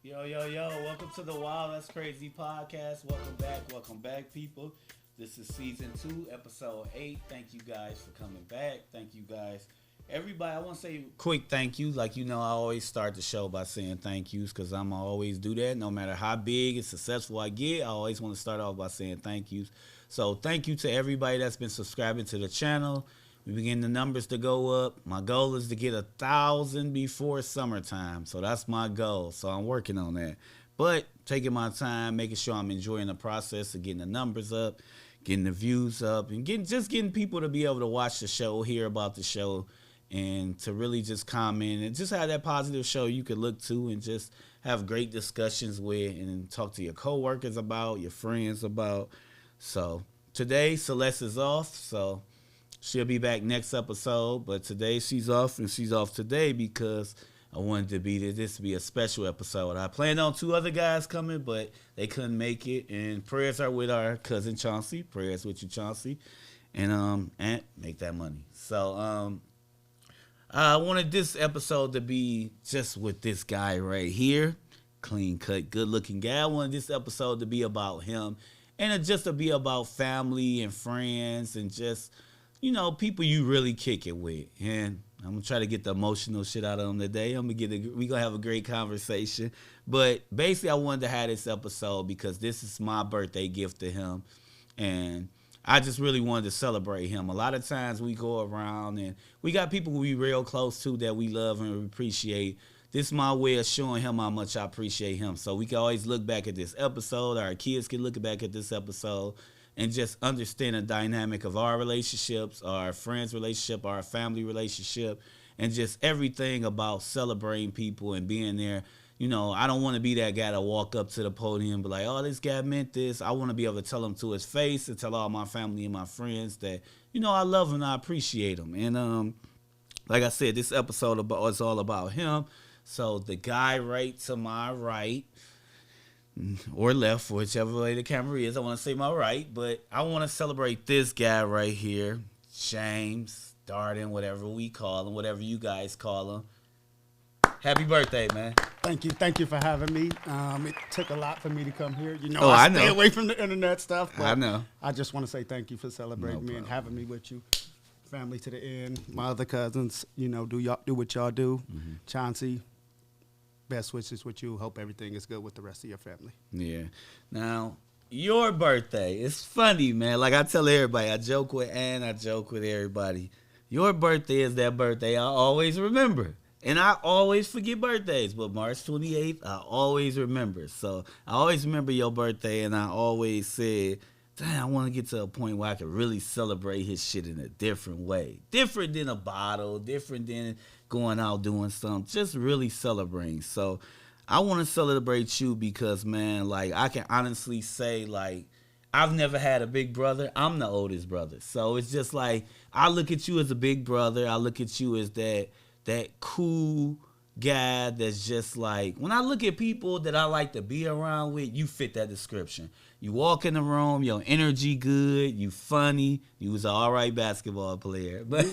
Yo, welcome to the Wild That's Crazy podcast. Welcome back, people. This is season 2, episode 8. Thank you guys for coming back. Thank you guys. Everybody, I want to say quick thank you. Like, I always start the show by saying thank yous because I'm going to always do that. No matter how big and successful I get, I always want to start off by saying thank yous. So thank you to everybody that's been subscribing to the channel. We begin the numbers to go up. My goal is to get 1,000 before summertime. So that's my goal. So I'm working on that. But taking my time, making sure I'm enjoying the process of getting the numbers up, getting the views up, and getting people to be able to watch the show, hear about the show, and to really just comment and just have that positive show you could look to and just have great discussions with and talk to your coworkers about, your friends about. So today, Celeste is off, so she'll be back next episode, but today she's off, and she's off today because I wanted this to be a special episode. I planned on 2 other guys coming, but they couldn't make it, and prayers are with our cousin Chauncey. Prayers with you, Chauncey, and make that money. So I wanted this episode to be just with this guy right here, clean cut, good looking guy. I wanted this episode to be about him, and just to be about family and friends and just people you really kick it with. And I'm going to try to get the emotional shit out of him today. We're going to have a great conversation. But basically, I wanted to have this episode because this is my birthday gift to him. And I just really wanted to celebrate him. A lot of times we go around and we got people we real close to that we love and appreciate. This is my way of showing him how much I appreciate him. So we can always look back at this episode. Our kids can look back at this episode and just understand the dynamic of our relationships, our friends' relationship, our family relationship, and just everything about celebrating people and being there. I don't want to be that guy to walk up to the podium and be like, oh, this guy meant this. I want to be able to tell him to his face and tell all my family and my friends that, I love him and I appreciate him. And like I said, this episode is all about him. So the guy right to my right, or left, whichever way the camera is. I want to say my right, but I want to celebrate this guy right here, James, Darden, whatever we call him, whatever you guys call him. Happy birthday, man. Thank you for having me. It took a lot for me to come here. I stay know. away from the internet stuff. But I know. I just want to say thank you for celebrating me and having me with you. Family to the end. My other cousins, do what y'all do. Mm-hmm. Chauncey, best wishes with you. Hope everything is good with the rest of your family. Yeah. Now, your birthday, it's funny, man. Like I tell everybody, I joke with Ann, I joke with everybody. Your birthday is that birthday I always remember. And I always forget birthdays, but March 28th, I always remember. So I always remember your birthday, and I always said, damn, I want to get to a point where I can really celebrate his shit in a different way. Different than a bottle, different than going out doing something, just really celebrating. So I want to celebrate you because, man, like, I can honestly say, like, I've never had a big brother. I'm the oldest brother. So it's just like, I look at you as a big brother. I look at you as that cool guy that's just like, when I look at people that I like to be around with, you fit that description. You walk in the room, your energy good, you funny, you was an all right basketball player, but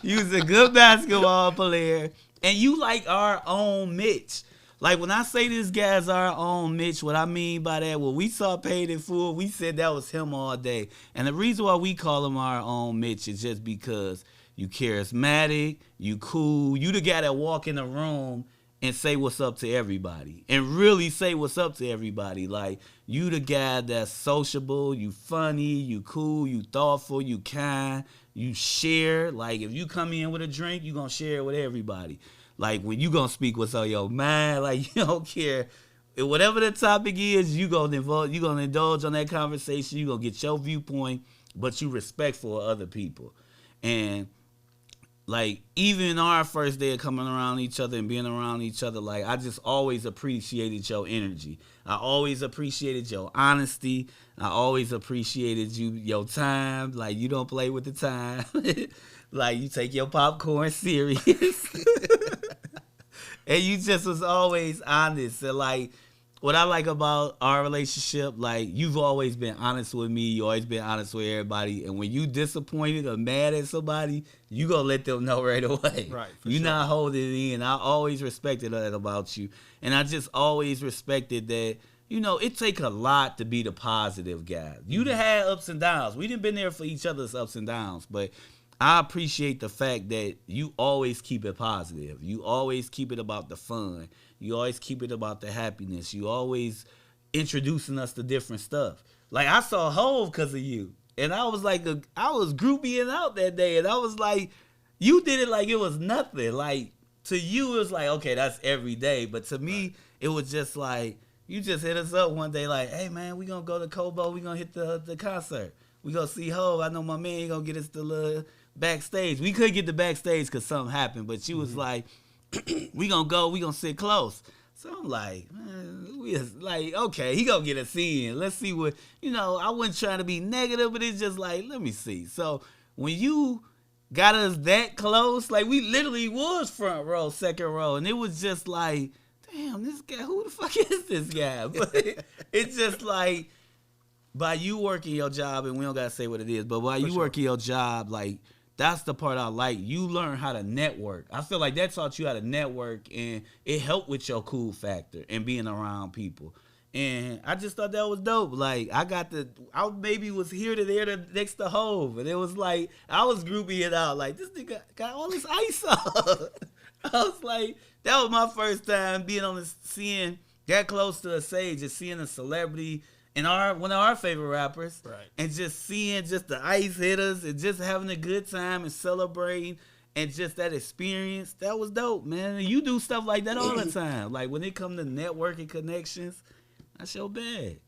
you was a good basketball player, and you like our own Mitch. Like, when I say this guy's our own Mitch, what I mean by that, when we saw Paid in Full, we said that was him all day. And the reason why we call him our own Mitch is just because you charismatic, you cool, you the guy that walk in the room and say what's up to everybody. And really say what's up to everybody. Like, you the guy that's sociable, you funny, you cool, you thoughtful, you kind, you share. Like, if you come in with a drink, you gonna share it with everybody. Like, when you gonna speak what's on your mind, like, you don't care. Whatever the topic is, you gonna indulge on that conversation, you gonna get your viewpoint, but you respectful of other people. And like, even our first day of coming around each other and being around each other, like, I just always appreciated your energy. I always appreciated your honesty. I always appreciated your time. Like, you don't play with the time. Like, you take your popcorn serious. And you just was always honest. And, like, what I like about our relationship, like, you've always been honest with me. You always been honest with everybody. And when you disappointed or mad at somebody, you gonna let them know right away. Right. You not holding it in. I always respected that about you. And I just always respected that, you know, it take a lot to be the positive guy. You done had ups and downs. We done been there for each other's ups and downs. But I appreciate the fact that you always keep it positive. You always keep it about the fun. You always keep it about the happiness. You always introducing us to different stuff. Like, I saw Hove because of you. And I was like, I was groupieing out that day. And I was like, you did it like it was nothing. Like, to you, it was like, okay, that's every day. But to me, it was just like, you just hit us up one day like, hey, man, we going to go to Kobo. We going to hit the concert. We going to see Hove. I know my man, he going to get us the little backstage. We couldn't get the backstage because something happened. But she was like, we gonna go, we gonna sit close. So I'm like, man, we just like, okay, he gonna get us in. Let's see what, you know, I wasn't trying to be negative, but it's just like, let me see. So when you got us that close, like, we literally was front row, second row, and it was just like, damn, this guy, who the fuck is this guy? But it's just like, by you working your job, and we don't gotta say what it is, but while you working your job, like, that's the part I like. You learn how to network. I feel like that taught you how to network, and it helped with your cool factor and being around people. And I just thought that was dope. Like, I maybe was here to there next to Hove, and it was like, I was grouping it out. Like, this nigga got all this ice on. I was like, that was my first time being on seeing that close to a stage and seeing a celebrity and one of our favorite rappers, right, and just seeing just the ice hitters and just having a good time and celebrating and just that experience, that was dope, man. And you do stuff like that all the time. Like, when it comes to networking connections, that's your bag.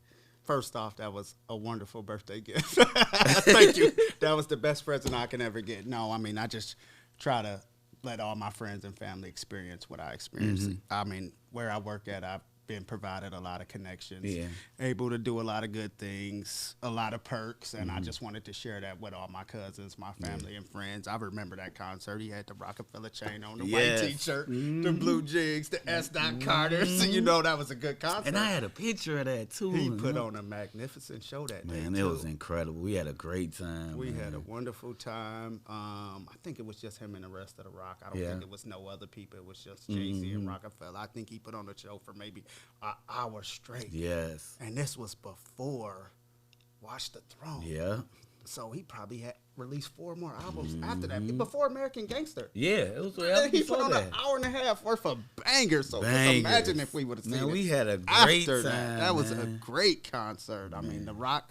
First off, that was a wonderful birthday gift. Thank you. That was the best present I can ever get. No, I mean, I just try to let all my friends and family experience what I experienced. I mean, where I work at, I've been provided a lot of connections, able to do a lot of good things, a lot of perks, and I just wanted to share that with all my cousins, my family, and friends. I remember that concert. He had the Rockefeller chain on, the white T-shirt, the blue jigs, the S. Carters. So, you know, that was a good concert. And I had a picture of that, too. He put on a magnificent show that day, Man, it was incredible. We had a great time. We had a wonderful time. I think it was just him and the rest of the Rock. I don't think it was no other people. It was just Jay-Z and Rockefeller. I think he put on a show for maybe an hour straight. Yes. And this was before Watch the Throne. Yeah. So he probably had released 4 more albums after that, before American Gangster. Yeah, it was. He put on an hour and a half worth of bangers. So just imagine if we would have seen it. We had a great after time. That was a great concert. I mean, the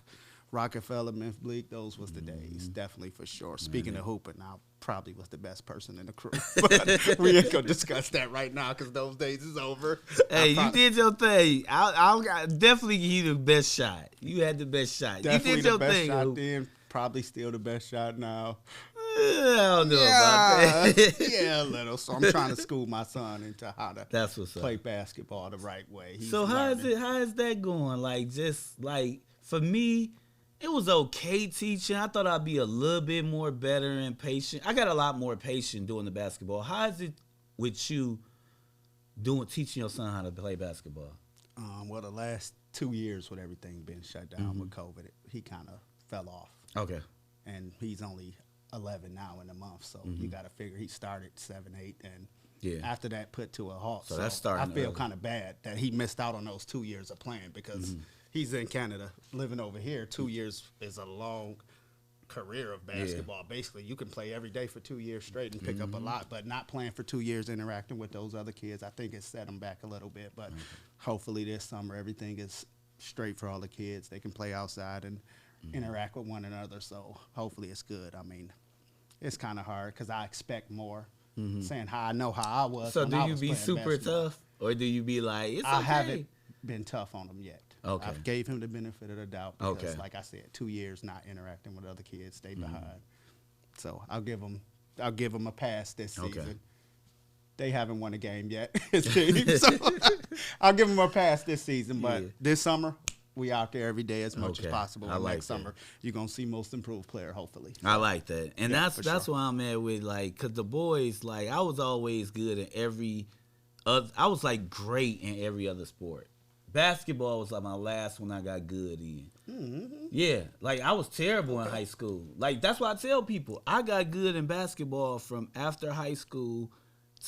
Rockefeller, Memphis Bleak, those was the days, definitely for sure. Speaking of hooping, I probably was the best person in the crew. But we ain't gonna discuss that right now because those days is over. Hey, you did your thing. I'll definitely give you the best shot. You had the best shot. Definitely you did your the best thing. shot then. Probably still the best shot now. I don't know about that. Yeah, a little. So I'm trying to school my son into how to play basketball the right way. So how is that going? Like, just like, for me, it was okay teaching. I thought I'd be a little bit more better and patient. I got a lot more patient doing the basketball. How is it with you teaching your son how to play basketball? Well, the last 2 years with everything being shut down with COVID, he kind of fell off. Okay. And he's only 11 now in a month, so you got to figure he started 7, 8, and after that put to a halt. So that's starting. I feel kind of bad that he missed out on those 2 years of playing because he's in Canada, living over here. 2 years is a long career of basketball. Basically, you can play every day for 2 years straight and pick up a lot, but not playing for 2 years, interacting with those other kids, I think it set him back a little bit. But hopefully this summer everything is straight for all the kids. They can play outside and interact with one another, so hopefully it's good. I mean, it's kind of hard because I expect more, saying how I know how I was. So do you be super tough, or do you be like, it's okay? I haven't been tough on him yet. Okay. I've gave him the benefit of the doubt because, like I said, 2 years not interacting with other kids, stay behind. So I'll give him a pass this season. They haven't won a game yet, his team, so I'll give him a pass this season. But this summer, we out there every day as much as possible. And next summer, you're going to see most improved player, hopefully. So, I like that. And that's why I'm at with, like, because the boys, like, I was always good in I was, like, great in every other sport. basketball was like my last one I got good in. Mm-hmm. Yeah, like I was terrible in high school. Like that's why I tell people I got good in basketball from after high school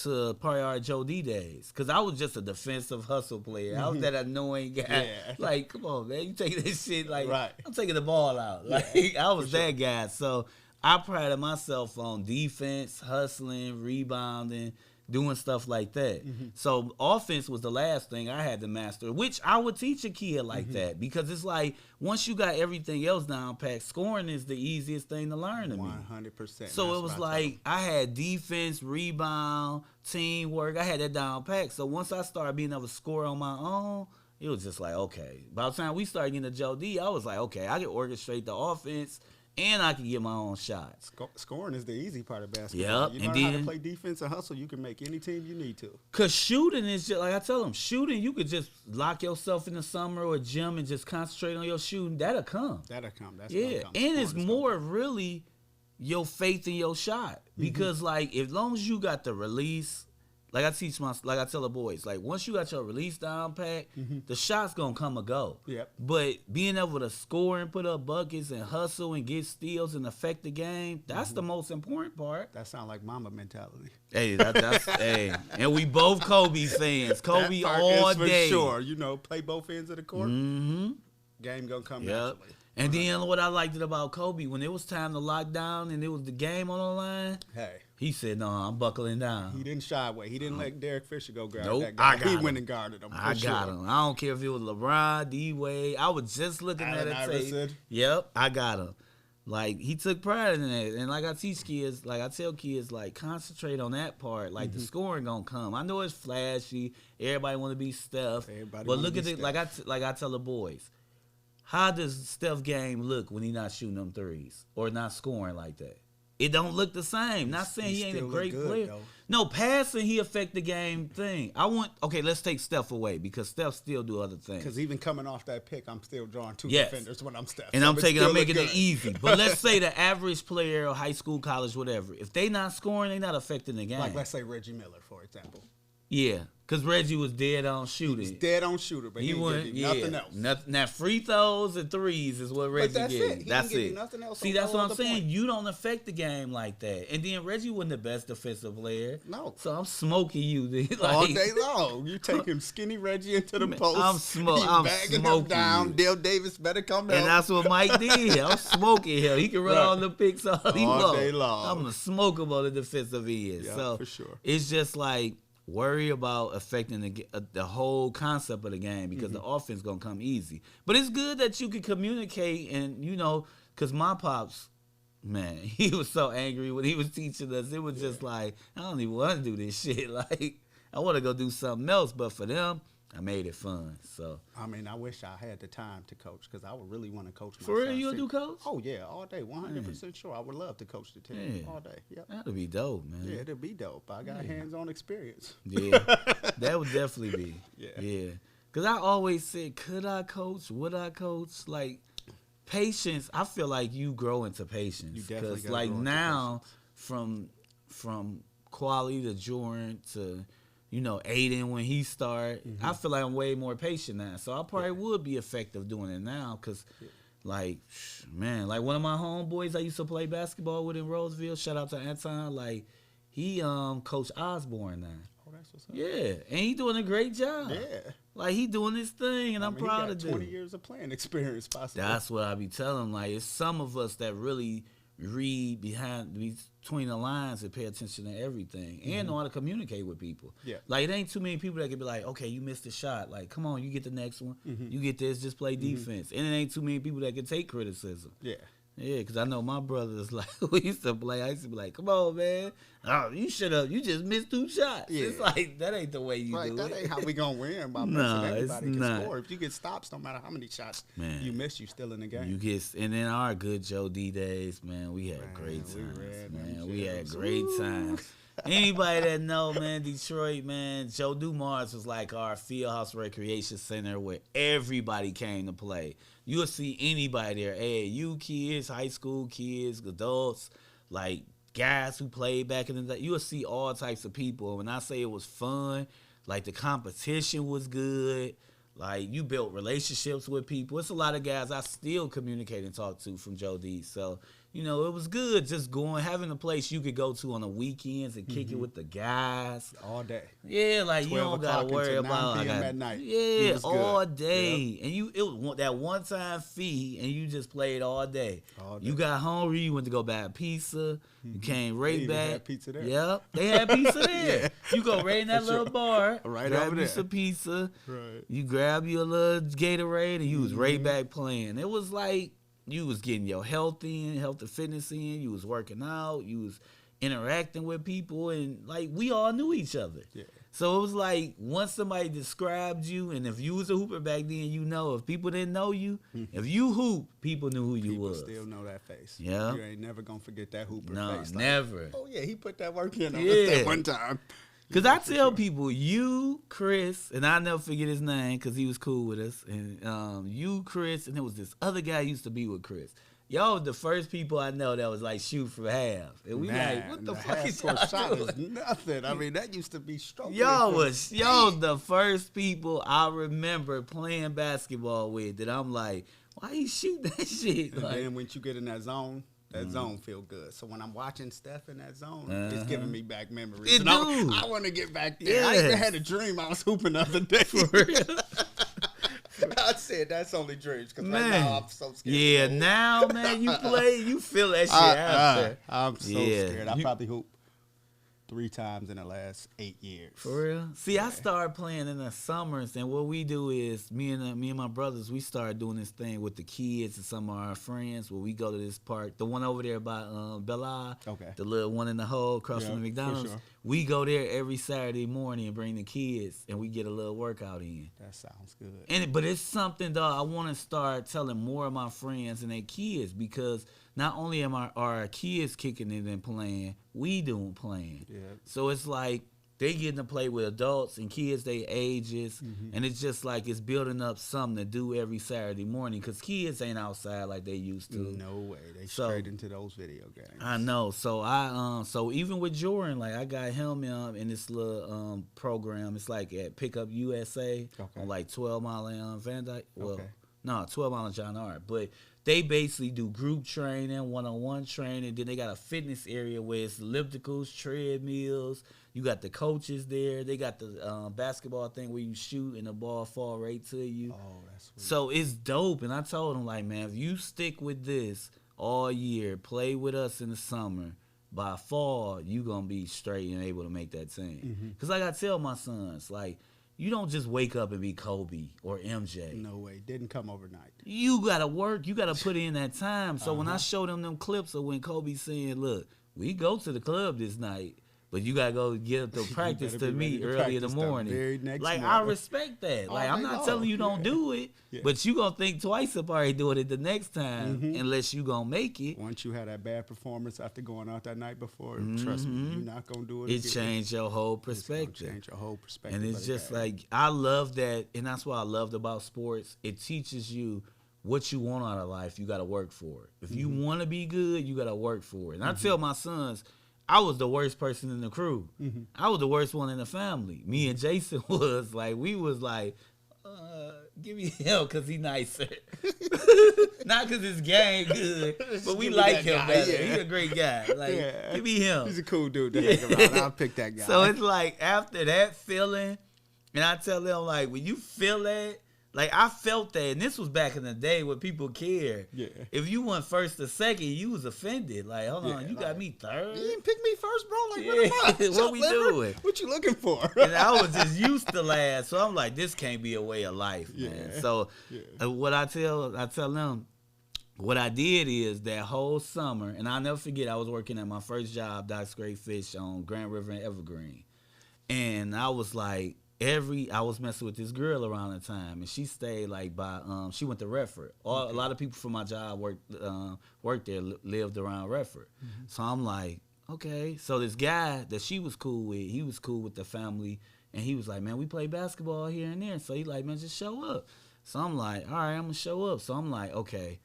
to probably our Joe D days, because I was just a defensive hustle player. I was that annoying guy. Yeah. Like, come on, man, you taking this shit like Right. I'm taking the ball out. Like I was that guy. So I prided myself on defense, hustling, rebounding, doing stuff like that. So offense was the last thing I had to master, which I would teach a kid like that, because it's like once you got everything else down packed, scoring is the easiest thing to learn to me. 100%. So it was like I had defense, rebound, teamwork. I had that down packed. So once I started being able to score on my own, it was just like, okay. By the time we started getting to Joe D, I was like, okay, I can orchestrate the offense and I can get my own shots. Scoring is the easy part of basketball. Yep. You learn how to play defense and hustle, you can make any team you need to. Because shooting is just, like I tell them, shooting, you could just lock yourself in the summer or gym and just concentrate on your shooting. That'll come. That'll come. That's yeah. come. And it's more really your faith in your shot. Because, like, as long as you got the release, like I tell the boys, like once you got your release down pat, the shot's gonna come and go. Yep. But being able to score and put up buckets and hustle and get steals and affect the game, that's the most important part. That sounds like mama mentality. Hey, that's hey. And we both Kobe fans. Kobe that part all is for day. sure. You know, play both ends of the court. Mm-hmm. Game gonna come Yep. naturally. And then what I liked about Kobe, when it was time to lock down and it was the game on the line, Hey. he said, no, I'm buckling down. He didn't shy away. He didn't let Derek Fisher go guard Nope, that guy. I got he him. went and guarded him. I got him. I don't care if it was LeBron, D-Wade. I was just looking Allen at it. Iverson. Yep, I got him. Like, he took pride in that. And like I teach kids, like I tell kids, like, concentrate on that part. Like, the scoring gonna come. I know it's flashy. Everybody want to be Steph. But look at it, like I tell the boys. How does Steph game look when he not shooting them threes or not scoring like that? It don't look the same. Not saying he ain't a great player. Though. No, passing, he affect the game thing. Okay, let's take Steph away because Steph still do other things. Because even coming off that pick, I'm still drawing two Yes. defenders when I'm Steph. And So I'm making good. it easy. But let's say the average player, high school, college, whatever, if they not scoring, they not affecting the game. Like, let's say Reggie Miller, for example. Yeah, because Reggie was dead on shooting. He's dead on shooter, but he wouldn't give you nothing else. Now, free throws and threes is what Reggie that's gave. it. He That's didn't give it. you nothing else See, on that's no what I'm other saying. point. You don't affect the game like that. And then Reggie wasn't the best defensive player. No. So I'm smoking you. Like, All day long. You take him skinny Reggie into the post. I'm bagging smoking him down. you. Dale Davis better come out. And that's what Mike did. I'm smoking him. He can run Right. on the picks all he All wants. day long. I'm going to smoke him on the defensive end. Yeah, so for sure. it's just like, worry about affecting the whole concept of the game because the offense going to come easy. But it's good that you can communicate and, because my pops, man, he was so angry when he was teaching us. It was just like, I don't even want to do this shit. Like, I want to go do something else. But for them, I made it fun. So I mean, I wish I had the time to coach because I would really want to coach my for real, son. you'll do coach? Oh, yeah, all day, 100% sure. I would love to coach the team all day. Yep. That'd be dope, man. Yeah, it'd be dope. I got hands-on experience. Yeah, that would definitely be. Yeah. Because I always said, could I coach? Would I coach? Like, patience, I feel like you grow into patience. You definitely gotta like grow into now, from quality to Jordan to, Aiden when he start, I feel like I'm way more patient now. So I probably would be effective doing it now because, like, man, like one of my homeboys I used to play basketball with in Roseville, shout out to Anton, like, he coached Osborne now. Oh, that's what's up. Yeah, and he doing a great job. Yeah. Like, he doing his thing, and I'm proud of him. 20 years of playing experience, possibly. That's what I be telling. Like, it's some of us that really read between the lines and pay attention to everything and know how to communicate with people. Yeah. Like, it ain't too many people that can be like, okay, you missed a shot. Like, come on, you get the next one. You get this, just play defense. And it ain't too many people that can take criticism. Yeah. Yeah, because I know my brothers, like, we used to play. I used to be like, come on, man. Oh, you just missed 2 shots. Yeah. It's like, that ain't the way you do that it. ain't how we going to win. By No, everybody it's can not. score. If you get stops, no matter how many shots you miss, you still in the game. And then our good Joe D days, man, we had great times, man. We had great times. Anybody that know, man, Detroit, man, Joe Dumars was like our Fieldhouse Recreation Center where everybody came to play. You'll see anybody there, AAU kids, high school kids, adults, like guys who played back in the day. You'll see all types of people. When I say it was fun, like the competition was good. Like, you built relationships with people. It's a lot of guys I still communicate and talk to from Joe D. So, you know, it was good just having a place you could go to on the weekends and kick it with the guys. All day. Yeah, like, you don't got to worry about 9 p.m. at night. Yeah, all day. Yep. And it was that one-time fee, and you just played all day. You got hungry, you went to go buy pizza. You came right back. They had pizza there. Yep, they had pizza there. Yeah. You go right in that little bar, right grab over you there. some pizza. Right. You grab your little Gatorade, and you was right back playing. It was like you was getting your health and fitness in. You was working out. You was interacting with people, and like we all knew each other. Yeah. So it was like once somebody described you, and if you was a hooper back then, you know. If people didn't know you, if you hoop, people knew who you was. People still know that face. Yeah. You ain't never going to forget that hooper face. No, never. Oh, yeah, he put that work in on us that one time. Because I tell people, you, Chris, and I'll never forget his name because he was cool with us, and you, Chris, and there was this other guy who used to be with Chris. Y'all was the first people I know that was like shoot from half. And we like, what the fuck is y'all shot doing? Is nothing. I mean, that used to be stroking. Y'all the first people I remember playing basketball with that I'm like, why you shooting that shit? And like, then once you get in that zone feel good. So when I'm watching Steph in that zone, it's giving me back memories. And I want to get back there. Yes. I even had a dream I was hooping the other day. For real? I said that's only dreams because right now I'm so scared. Yeah, now, man, you play, you feel that shit out there. I'm so scared. I probably hooped 3 times in the last 8 years. For real? See, I started playing in the summers, and what we do is me and my brothers, we started doing this thing with the kids and some of our friends where we go to this park, the one over there by Bday, the little one in the hole across from the McDonald's. Sure. We go there every Saturday morning and bring the kids, and we get a little workout in. That sounds good. But it's something, though, I want to start telling more of my friends and their kids, because not only are our kids kicking it and playing, we doing playing. Yeah. So it's like they getting to play with adults and kids their ages, and it's just like it's building up something to do every Saturday morning because kids ain't outside like they used to. No way. They straight into those video games. I know. So so even with Jordan, like I got him in this little program. It's like at Pickup USA on like 12 Mile and Van Dyke. Well, no, 12 Mile and John Art. But they basically do group training, one-on-one training. Then they got a fitness area where it's ellipticals, treadmills. You got the coaches there. They got the basketball thing where you shoot and the ball fall right to you. Oh, that's sweet. So it's dope. And I told them, like, man, if you stick with this all year, play with us in the summer, by fall, you going to be straight and able to make that team. Because like I tell my sons, like, you don't just wake up and be Kobe or MJ. No way. Didn't come overnight. You got to work. You got to put in that time. So when I show them clips of when Kobe saying, look, we go to the club this night, but you got to go get up to practice to meet early in the morning. Like, I respect that. Like, I'm not telling you don't do it, but you going to think twice about doing it the next time unless you going to make it. Once you had that bad performance after going out that night before, trust me, you're not going to do it It again. changed your whole perspective. It's gonna change your whole perspective. And it's just like, I love that, and that's what I loved about sports. It teaches you what you want out of life, you got to work for it. If you want to be good, you got to work for it. And I tell my sons, I was the worst person in the crew. I was the worst one in the family. Me and Jason was like, we was like, give me him because he nicer. Not because his game good, but we like him better. Yeah. He's a great guy. Like, give me him. He's a cool dude to hang around. I'll pick that guy. So it's like after that feeling, and I tell them, like, when you feel that, like, I felt that, and this was back in the day when people cared. Yeah. If you went first or second, you was offended. Like, hold on, you got me third? You didn't pick me first, bro? Like, what am I? What we doing? What you looking for? And I was just used to last, so I'm like, this can't be a way of life, man. So what I tell them, what I did is that whole summer, and I'll never forget, I was working at my first job, Doc's Great Fish on Grand River and Evergreen. And I was like, I was messing with this girl around the time, and she stayed like by she went to Redford. A lot of people from my job worked there, lived around Redford. So I'm like, okay. So this guy that she was cool with, he was cool with the family, and he was like, man, we play basketball here and there. So he like, man, just show up. So I'm like, all right, I'm gonna show up. So I'm like, okay,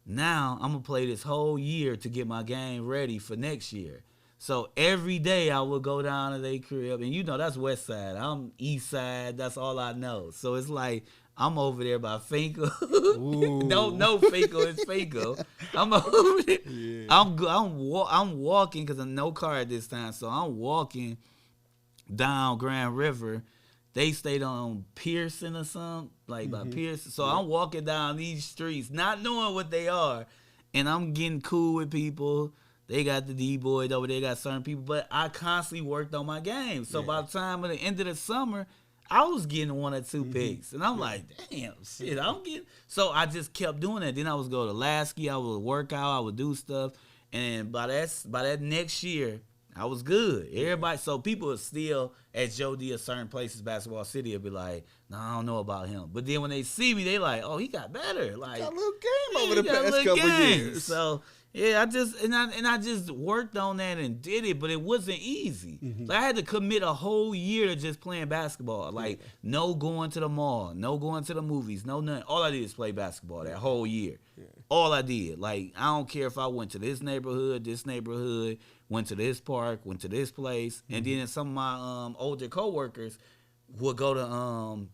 now I'm gonna play this whole year to get my game ready for next year. So every day I would go down to their crib, and you know that's West Side. I'm East Side. That's all I know. So it's like I'm over there by Finkel. no Finkel, it's Finkel. I'm over there. Yeah. I'm walking because I'm no car at this time, so I'm walking down Grand River. They stayed on Pearson or something, like by Pearson. So I'm walking down these streets, not knowing what they are, and I'm getting cool with people. They got the D-boys over there, got certain people, but I constantly worked on my game. So by the time of the end of the summer, I was getting 1 or 2 picks. And I'm like, damn, shit, I'm getting. So I just kept doing that. Then I would go to Lasky, I would work out, I would do stuff. And by that next year, I was good. Everybody, so people are still at Joe D at certain places, Basketball City, will be like, no, I don't know about him. But then when they see me, they like, oh, he got better. Like, got a little game over the past couple years. So yeah, I just worked on that and did it, but it wasn't easy. Like, I had to commit a whole year to just playing basketball. Like, no going to the mall, no going to the movies, no nothing. All I did is play basketball that whole year. Yeah. All I did. Like, I don't care if I went to this neighborhood, went to this park, went to this place, and then some of my older coworkers would go to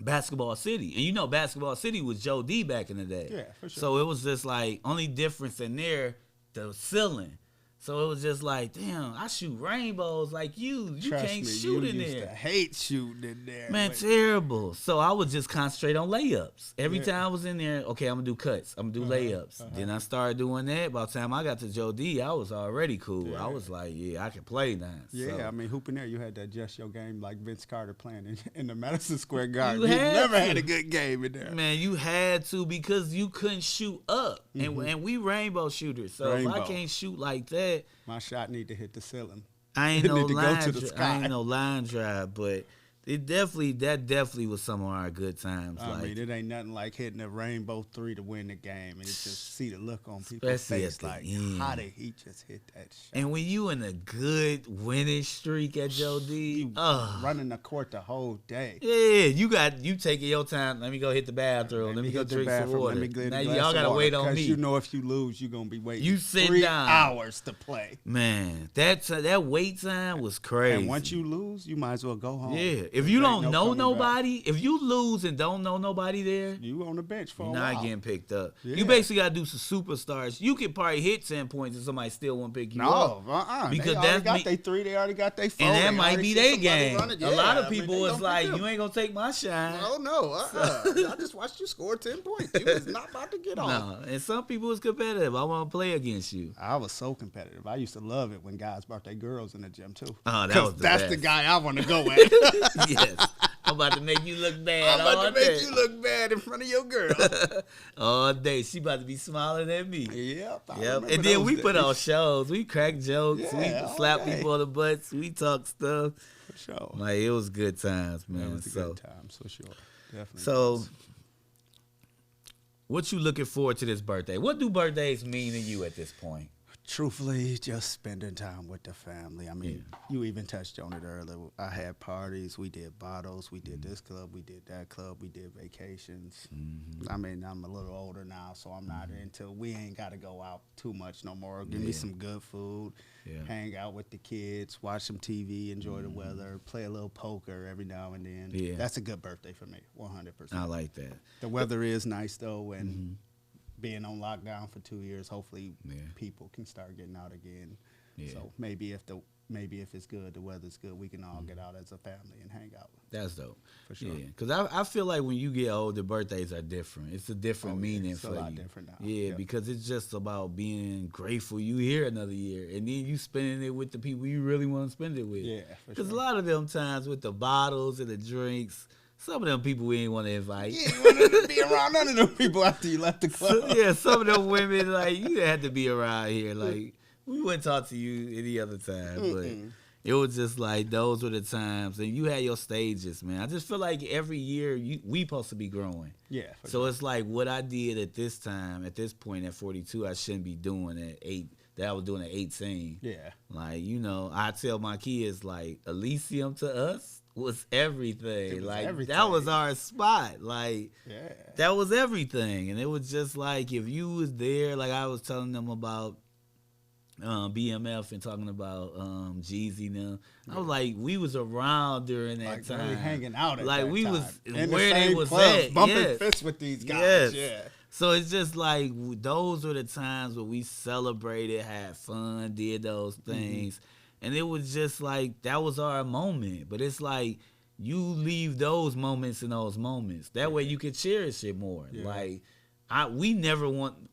Basketball City. And you know Basketball City was Joe D back in the day. Yeah, for sure. So it was just like, only difference in there, the ceiling. So it was just like, damn, I shoot rainbows like you. You Trust can't me, shoot you in used there. to hate shooting in there. Man, terrible. So I would just concentrate on layups. Every time I was in there, okay, I'm going to do cuts. I'm going to do layups. Then I started doing that. By the time I got to Joe D, I was already cool. Yeah. I was like, yeah, I can play now. Yeah, so. I mean, hooping there, you had to adjust your game like Vince Carter playing in the Madison Square Garden. You never had a good game in there. Man, you had to, because you couldn't shoot up. And we rainbow shooters. So if I can't shoot like that, my shot need to hit the ceiling. I ain't no line drive, but that definitely was some of our good times. I mean, it ain't nothing like hitting a rainbow 3 to win the game, and it just see the look on people's face like, how did he just hit that shot? And when you in a good winning streak at Joe D, running the court the whole day. Yeah, you taking your time. Let me go hit the bathroom. Let me go drink some water. Now y'all gotta wait on me. Because you know if you lose, you're gonna be waiting. You sit 3 down. hours to play. Man, that wait time was crazy. And once you lose, you might as well go home. Yeah. If you don't know nobody, if you lose and don't know nobody there, you on the bench for a while. You're not getting picked up. Yeah. You basically got to do some superstars. You could probably hit 10 points and somebody still won't pick you up. Because they already got their 3, they already got their 4. And that might be their game. A lot of people was like, you ain't going to take my shine. No. I just watched you score 10 points. You was not about to get off. No, and some people was competitive. I want to play against you. I was so competitive. I used to love it when guys brought their girls in the gym, too. Oh, that was the that's best. The guy I want to go at. Yes. I'm about to make you look bad all day. I'm about to make you look bad in front of your girl. All day. She about to be smiling at me. Yep. And then we put on shows. We crack jokes. Yeah, we slap people on the butts. We talk stuff. For sure. Like, it was good times, man. It was good times, for sure. Definitely. So, what you looking forward to this birthday? What do birthdays mean to you at this point? Truthfully, just spending time with the family. I mean, you even touched on it earlier. I had parties. We did bottles. We did this club. We did that club. We did vacations. I mean, I'm a little older now, so I'm not into, we ain't got to go out too much no more. Give me some good food, hang out with the kids, watch some TV, enjoy the weather, play a little poker every now and then. Yeah. That's a good birthday for me, 100%. I like that. The weather is nice, though, and being on lockdown for 2 years, hopefully people can start getting out again. Yeah. So maybe if it's good, the weather's good, we can all get out as a family and hang out. That's dope. For sure. Yeah, because I feel like when you get older, birthdays are different. It's a different meaning for you. It's a lot different now. Yeah, because it's just about being grateful you here another year, and then you spending it with the people you really want to spend it with. Yeah, for sure. Because a lot of them times with the bottles and the drinks, some of them people we ain't want to invite. You ain't want to be around none of them people after you left the club. So, some of them women, like, you had to be around here. Like, we wouldn't talk to you any other time. But it was just like, those were the times. And you had your stages, man. I just feel like every year we supposed to be growing. Yeah. So it's like what I did at this time, at this point at 42, I shouldn't be doing at 8. That I was doing at 18. Yeah. Like, I tell my kids, like, Elysium to us was everything. That was our spot. Like, that was everything. And it was just like, if you was there, like I was telling them about BMF and talking about Jeezy and them. I was like, we was around during that like time. really hanging out at like that we time. was in where the they same was clubs, at. bumping fists with these guys. Yeah. So it's just like those were the times where we celebrated, had fun, did those things. And it was just like, that was our moment. But it's like, you leave those moments in those moments. That way you can cherish it more. Yeah. Like, we never wanted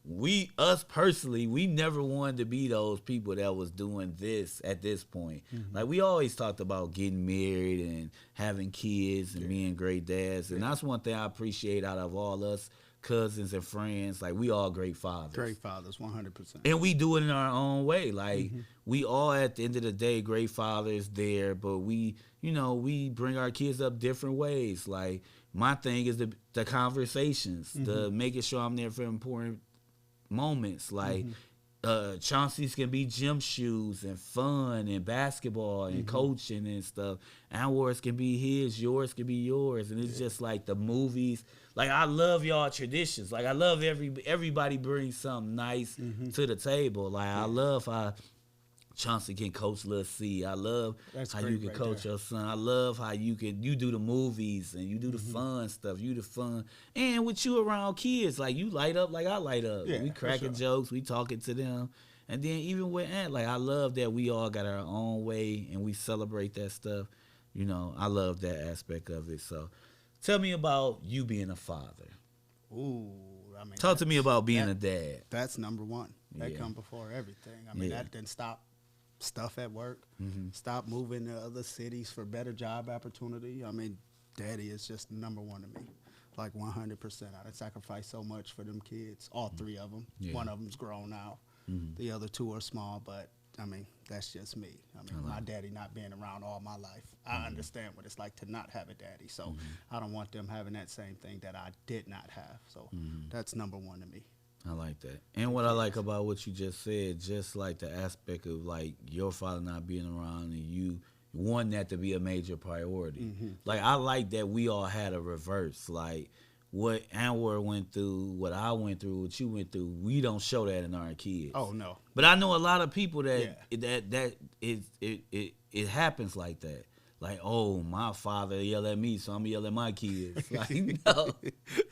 to be those people that was doing this at this point. Like, we always talked about getting married and having kids and being great dads. And that's one thing I appreciate out of all us cousins and friends. Like, we all great fathers. Great fathers, 100%. And we do it in our own way. Like, we all, at the end of the day, great fathers there, but we bring our kids up different ways. Like, my thing is the conversations, the making sure I'm there for important moments. Like, Chauncey's can be gym shoes and fun and basketball and coaching and stuff. Ours can be his, yours can be yours. And it's just like the movies. Like, I love y'all traditions. Like, I love everybody brings something nice to the table. Like, I love how Chauncey can coach Lil C. I love how you can coach your son. I love how you do the movies and you do the fun stuff. You the fun. And with you around kids, like, you light up like I light up. Yeah, we cracking jokes, we talking to them. And then even with Aunt, like, I love that we all got our own way and we celebrate that stuff. You know, I love that aspect of it. So tell me about you being a father. Ooh, I mean, talk to me about being a dad. That's number one. That come before everything. I mean, that didn't stop stuff at work. Stop moving to other cities for better job opportunity. I mean, daddy is just number one to me. Like 100%. I'd sacrifice so much for them kids. All three of them. Yeah. One of them's grown now. The other two are small, but I mean, that's just me. I mean, my daddy not being around all my life. I understand what it's like to not have a daddy. So I don't want them having that same thing that I did not have. So that's number one to me. I like that. And what I like about what you just said, just like the aspect of like your father not being around and you want that to be a major priority. Like, I like that we all had a reverse. Like, what Anwar went through, what I went through, what you went through, we don't show that in our kids. Oh, no. But I know a lot of people that it happens like that. Like, oh, my father yell at me, so I'm going to yell at my kids. Like, no.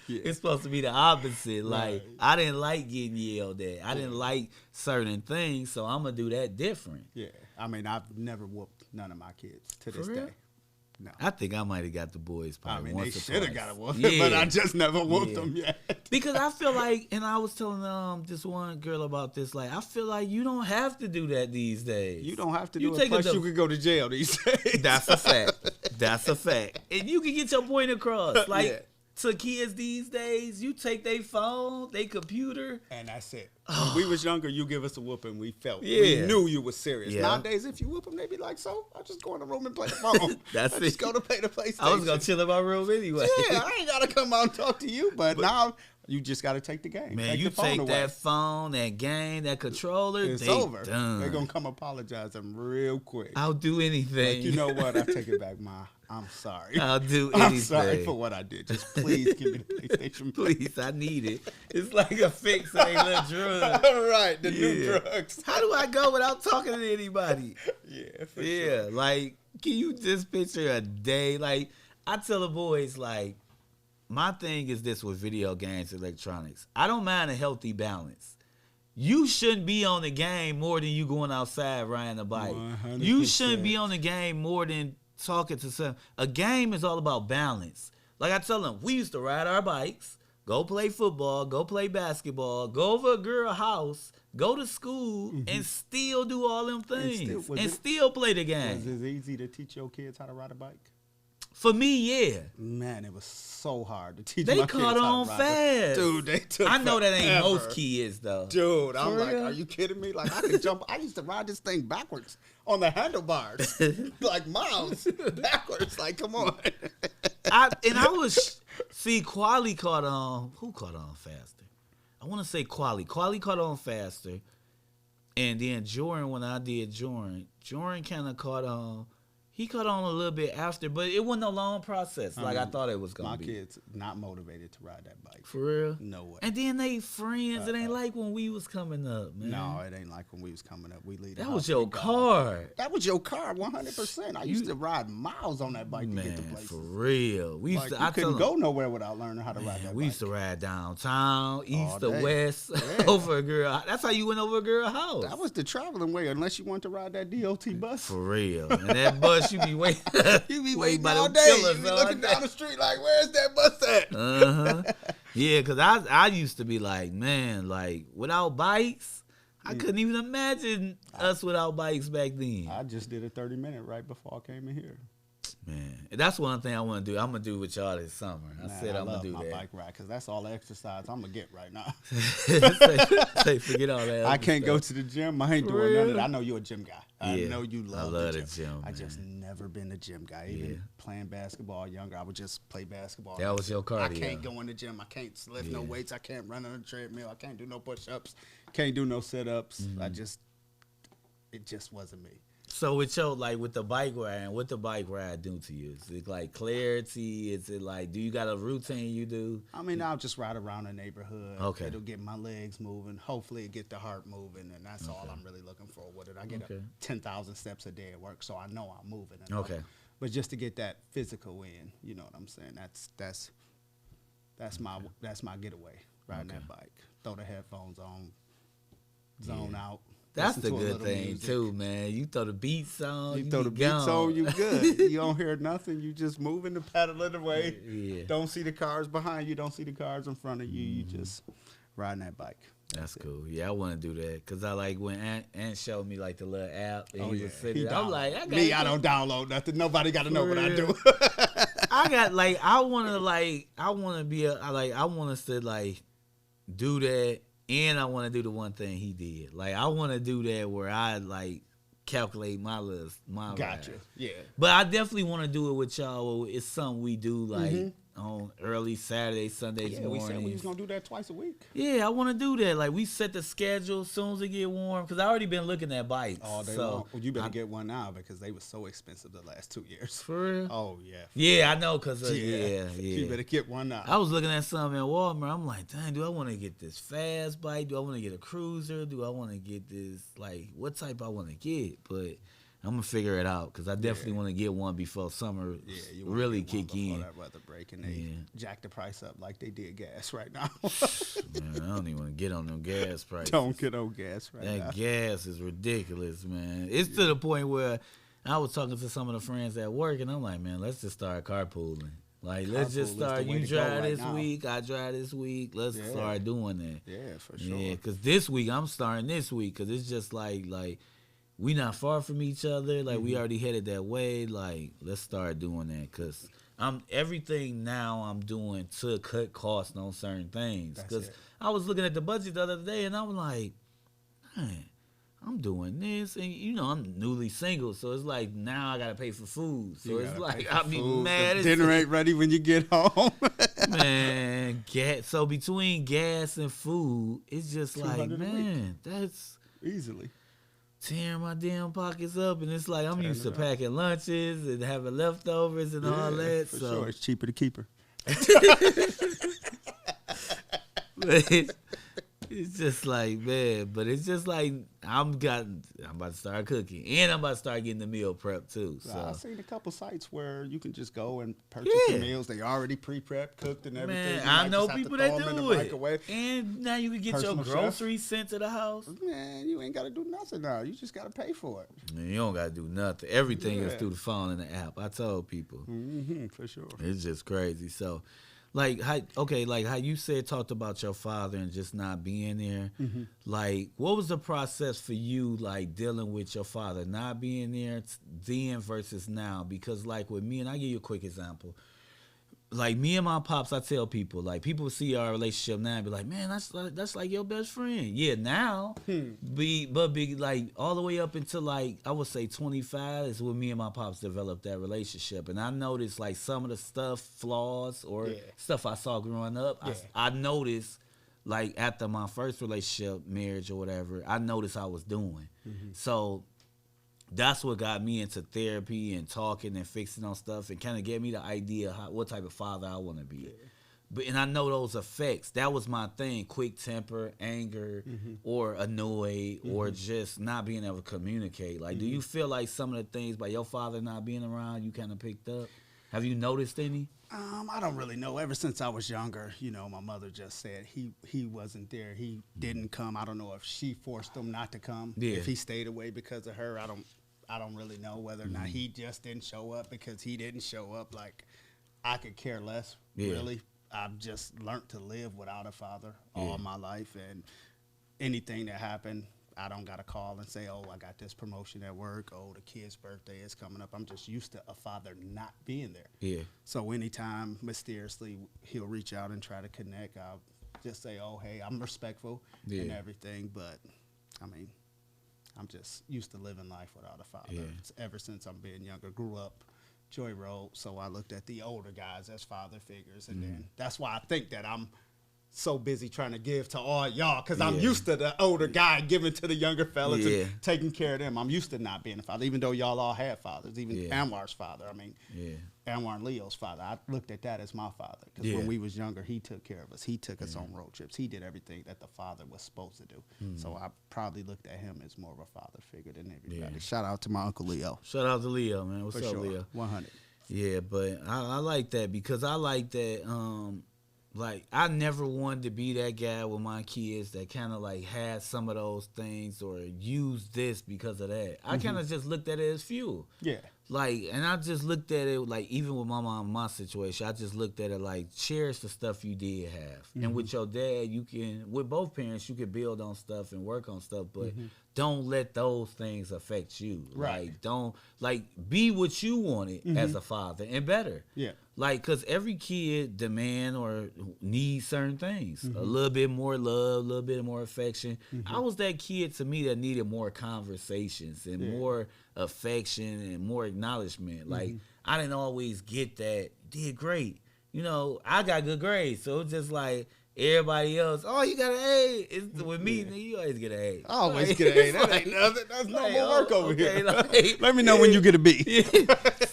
It's supposed to be the opposite. Like, I didn't like getting yelled at. I didn't like certain things, so I'm going to do that different. Yeah. I mean, I've never whooped none of my kids to this day. No. I think I might have got the boys probably once or twice. They should have got a whooping, but I just never whooped them yet. Because I feel like, and I was telling this one girl about this, like, I feel like you don't have to do that these days. You don't have to do it, plus you could go to jail these days. That's a fact. That's a fact. And you can get your point across. Like, to kids these days, you take their phone, their computer. And that's it. When we was younger, you give us a whooping, we felt. We knew you was serious. Nowadays, if you whoop them, they be like, so? I'll just go in the room and play the phone. That's I just go to play the PlayStation. I was going to chill in my room anyway. Yeah, I ain't got to come out and talk to you. But now, you just got to take the game. Man, you take that phone, that game, that controller, it's over. Done. They're going to come apologizing real quick. I'll do anything. Like, you know what? I take it back, Ma. I'm sorry. I'll do anything. I'm sorry for what I did. Just please give me the PlayStation. Please, I need it. It's like a fix on a little drug. Right, the new drugs. How do I go without talking to anybody? For sure. Like, can you just picture a day? Like, I tell the boys, like, my thing is this with video games, electronics. I don't mind a healthy balance. You shouldn't be on the game more than you going outside riding a bike. 100%. You shouldn't be on the game more than talking to some. A game is all about balance. Like I tell them, we used to ride our bikes, go play football, go play basketball, go over a girl's house, go to school, and still do all them things, and still play the game. Was it easy to teach your kids how to ride a bike? For me, yeah. Man, it was so hard to teach my kids how to ride. They caught on fast. Dude, they took I know forever. that ain't most kids, though. Dude, I'm like, are you kidding me? Like, I could jump. I used to ride this thing backwards on the handlebars. Like, miles backwards. Like, come on. Quali caught on. Who caught on faster? I want to say Quali. Quali caught on faster. And then Jordan, when I did Jordan kind of caught on. He caught on a little bit after, but it wasn't a long process like I thought it was going to be. My kids not motivated to ride that bike. For real? No way. And then they friends. It ain't like when we was coming up, man. No, it ain't like when we was coming up. We leave the That house, was your car. That was your car, 100%. I used to ride miles on that bike to get to places. For real. We used like, to, you couldn't go nowhere without learning how to ride that bike. We used to ride downtown, east to west, over a girl. That's how you went over a girl house. That was the traveling way, unless you wanted to ride that DOT bus. For real. And that bus, you be waiting. You be waiting all day. You be looking down the street like, where's that bus at? Yeah, because I used to be like, man, like, without bikes, I couldn't even imagine us without bikes back then. I just did a 30-minute right before I came in here. Man, that's one thing I want to do. I'm going to do with y'all this summer. I said I'm going to do that. I love my bike ride because that's all the exercise I'm going to get right now. say, forget all that. I can't go to the gym. I ain't doing none of that. I know you're a gym guy. I know you love the gym. I just never been a gym guy. Even playing basketball younger, I would just play basketball. That was your cardio. I can't go in the gym. I can't lift no weights. I can't run on a treadmill. I can't do no push-ups. Can't do no sit-ups. It just wasn't me. So with your, like, with the bike ride, what the bike ride do to you? Is it like clarity? Is it like, do you got a routine you do? I mean, I'll just ride around the neighborhood. Okay. It'll get my legs moving. Hopefully it get the heart moving, and that's all I'm really looking for with it. I get 10,000 steps a day at work, so I know I'm moving. Okay. But just to get that physical in, you know what I'm saying? That's my getaway, riding that bike. Throw the headphones on, zone out. That's the good thing, too, man. You throw the beats on. You throw the beats on, you good. You don't hear nothing. You just moving the pedaling away. Yeah. Don't see the cars behind you. Don't see the cars in front of you. You just riding that bike. That's cool. Yeah, I want to do that because I like when Ant showed me like the little app and he was sitting. I'm like, I don't download nothing. Nobody got to know what I do. I got like I want us to like do that. And I want to do the one thing he did. Like, I want to do that where I, like, calculate my Gotcha. ride. Yeah. But I definitely want to do it with y'all. It's something we do, like, on early Saturday, Sundays mornings. We said we was going to do that twice a week. Yeah, I want to do that. Like, we set the schedule as soon as it get warm. Because I already been looking at bikes. All day long. Well, you better get one now because they were so expensive the last 2 years. For real? Oh, yeah. Yeah, I know because You better get one now. I was looking at something at Walmart. I'm like, dang, do I want to get this fast bike? Do I want to get a cruiser? Do I want to get this, like, what type I want to get? But I'm going to figure it out because I definitely want to get one before summer really kick in. That weather break and they jack the price up like they did gas right now. Man, I don't even want to get on them gas prices. Don't get on gas right now. That gas is ridiculous, man. It's to the point where I was talking to some of the friends at work and I'm like, man, let's just start carpooling. Like, let's just start. You drive this week, I drive this week. Let's start doing that. Yeah, for sure. Yeah, because this week, I'm starting this week because it's just like we not far from each other. Like, we already headed that way. Like, let's start doing that because everything now I'm doing to cut costs on certain things. Because I was looking at the budget the other day and I was like, man, I'm doing this. And, you know, I'm newly single. So it's like now I got to pay for food. So it's like I'll be mad. Dinner ain't ready when you get home. Man, so between gas and food, it's just like, man, that's easily tearing my damn pockets up, and it's like I'm used to packing lunches and having leftovers and all that. For sure, it's cheaper to keep her. It's just like, man, but it's just like I'm about to start cooking, and I'm about to start getting the meal prep too. So I've seen a couple sites where you can just go and purchase the meals. They already pre-prepped, cooked, and everything. Man, I know people that do it. And now you can get your groceries sent to the house. Man, you ain't got to do nothing now. You just got to pay for it. Man, you don't got to do nothing. Everything is through the phone and the app. I told people. For sure. It's just crazy. So, like how you talked about your father and just not being there. Like, what was the process for you, like, dealing with your father not being there then versus now? Because, like, with me, and I'll give you a quick example. Like, me and my pops, I tell people, like, people see our relationship now and be like, man, that's like your best friend. Yeah, now. But like, all the way up until, like, I would say 25 is when me and my pops developed that relationship. And I noticed, like, some of the flaws or stuff I saw growing up, I noticed, like, after my first relationship, marriage or whatever, I noticed I was doing. So that's what got me into therapy and talking and fixing on stuff and kind of gave me the idea what type of father I want to be. But and I know those effects. That was my thing: quick temper, anger, or annoyed, or just not being able to communicate. Like, do you feel like some of the things by your father not being around, you kind of picked up? Have you noticed any? I don't really know. Ever since I was younger, my mother just said he wasn't there. He didn't come. I don't know if she forced him not to come. Yeah. If he stayed away because of her, I don't really know whether or not he just didn't show up because he didn't show up. Like, I could care less, really. I've just learned to live without a father all my life, and anything that happened, I don't got to call and say, oh, I got this promotion at work. Oh, the kid's birthday is coming up. I'm just used to a father not being there. Yeah. So anytime, mysteriously, he'll reach out and try to connect, I'll just say, oh, hey, I'm respectful and everything. But, I mean, I'm just used to living life without a father. Ever since I'm being younger, grew up Joy Road, so I looked at the older guys as father figures, and then that's why I think that I'm so busy trying to give to all y'all, because I'm used to the older guy giving to the younger fellas and taking care of them. I'm used to not being a father, even though y'all all have fathers, even Anwar's father. I mean, Anwar and Leo's father, I looked at that as my father, because when we was younger, he took care of us. He took us on road trips. He did everything that the father was supposed to do. So I probably looked at him as more of a father figure than everybody. Shout out to my Uncle Leo. Shout out to Leo, man. What's up, Leo? 100. Yeah, but I like that, because I like that, like, I never wanted to be that guy with my kids that kind of, like, had some of those things or use this because of that. I kind of just looked at it as fuel. Yeah. Like, and I just looked at it, like, even with my mom, my situation, I just looked at it like, cherish the stuff you did have. And with your dad, you can, with both parents, you can build on stuff and work on stuff, but don't let those things affect you. Right. Like, don't, like, be what you wanted as a father and better. Yeah. Like, because every kid demand or needs certain things. A little bit more love, a little bit more affection. I was that kid, to me, that needed more conversations and more affection and more acknowledgement. Like, I didn't always get that. Did great. I got good grades. So it's just like everybody else, oh, you got an A. It's, with me, you always get an A. I always get an A. That ain't nothing. That's normal work over here. Like, let me know when you get a B.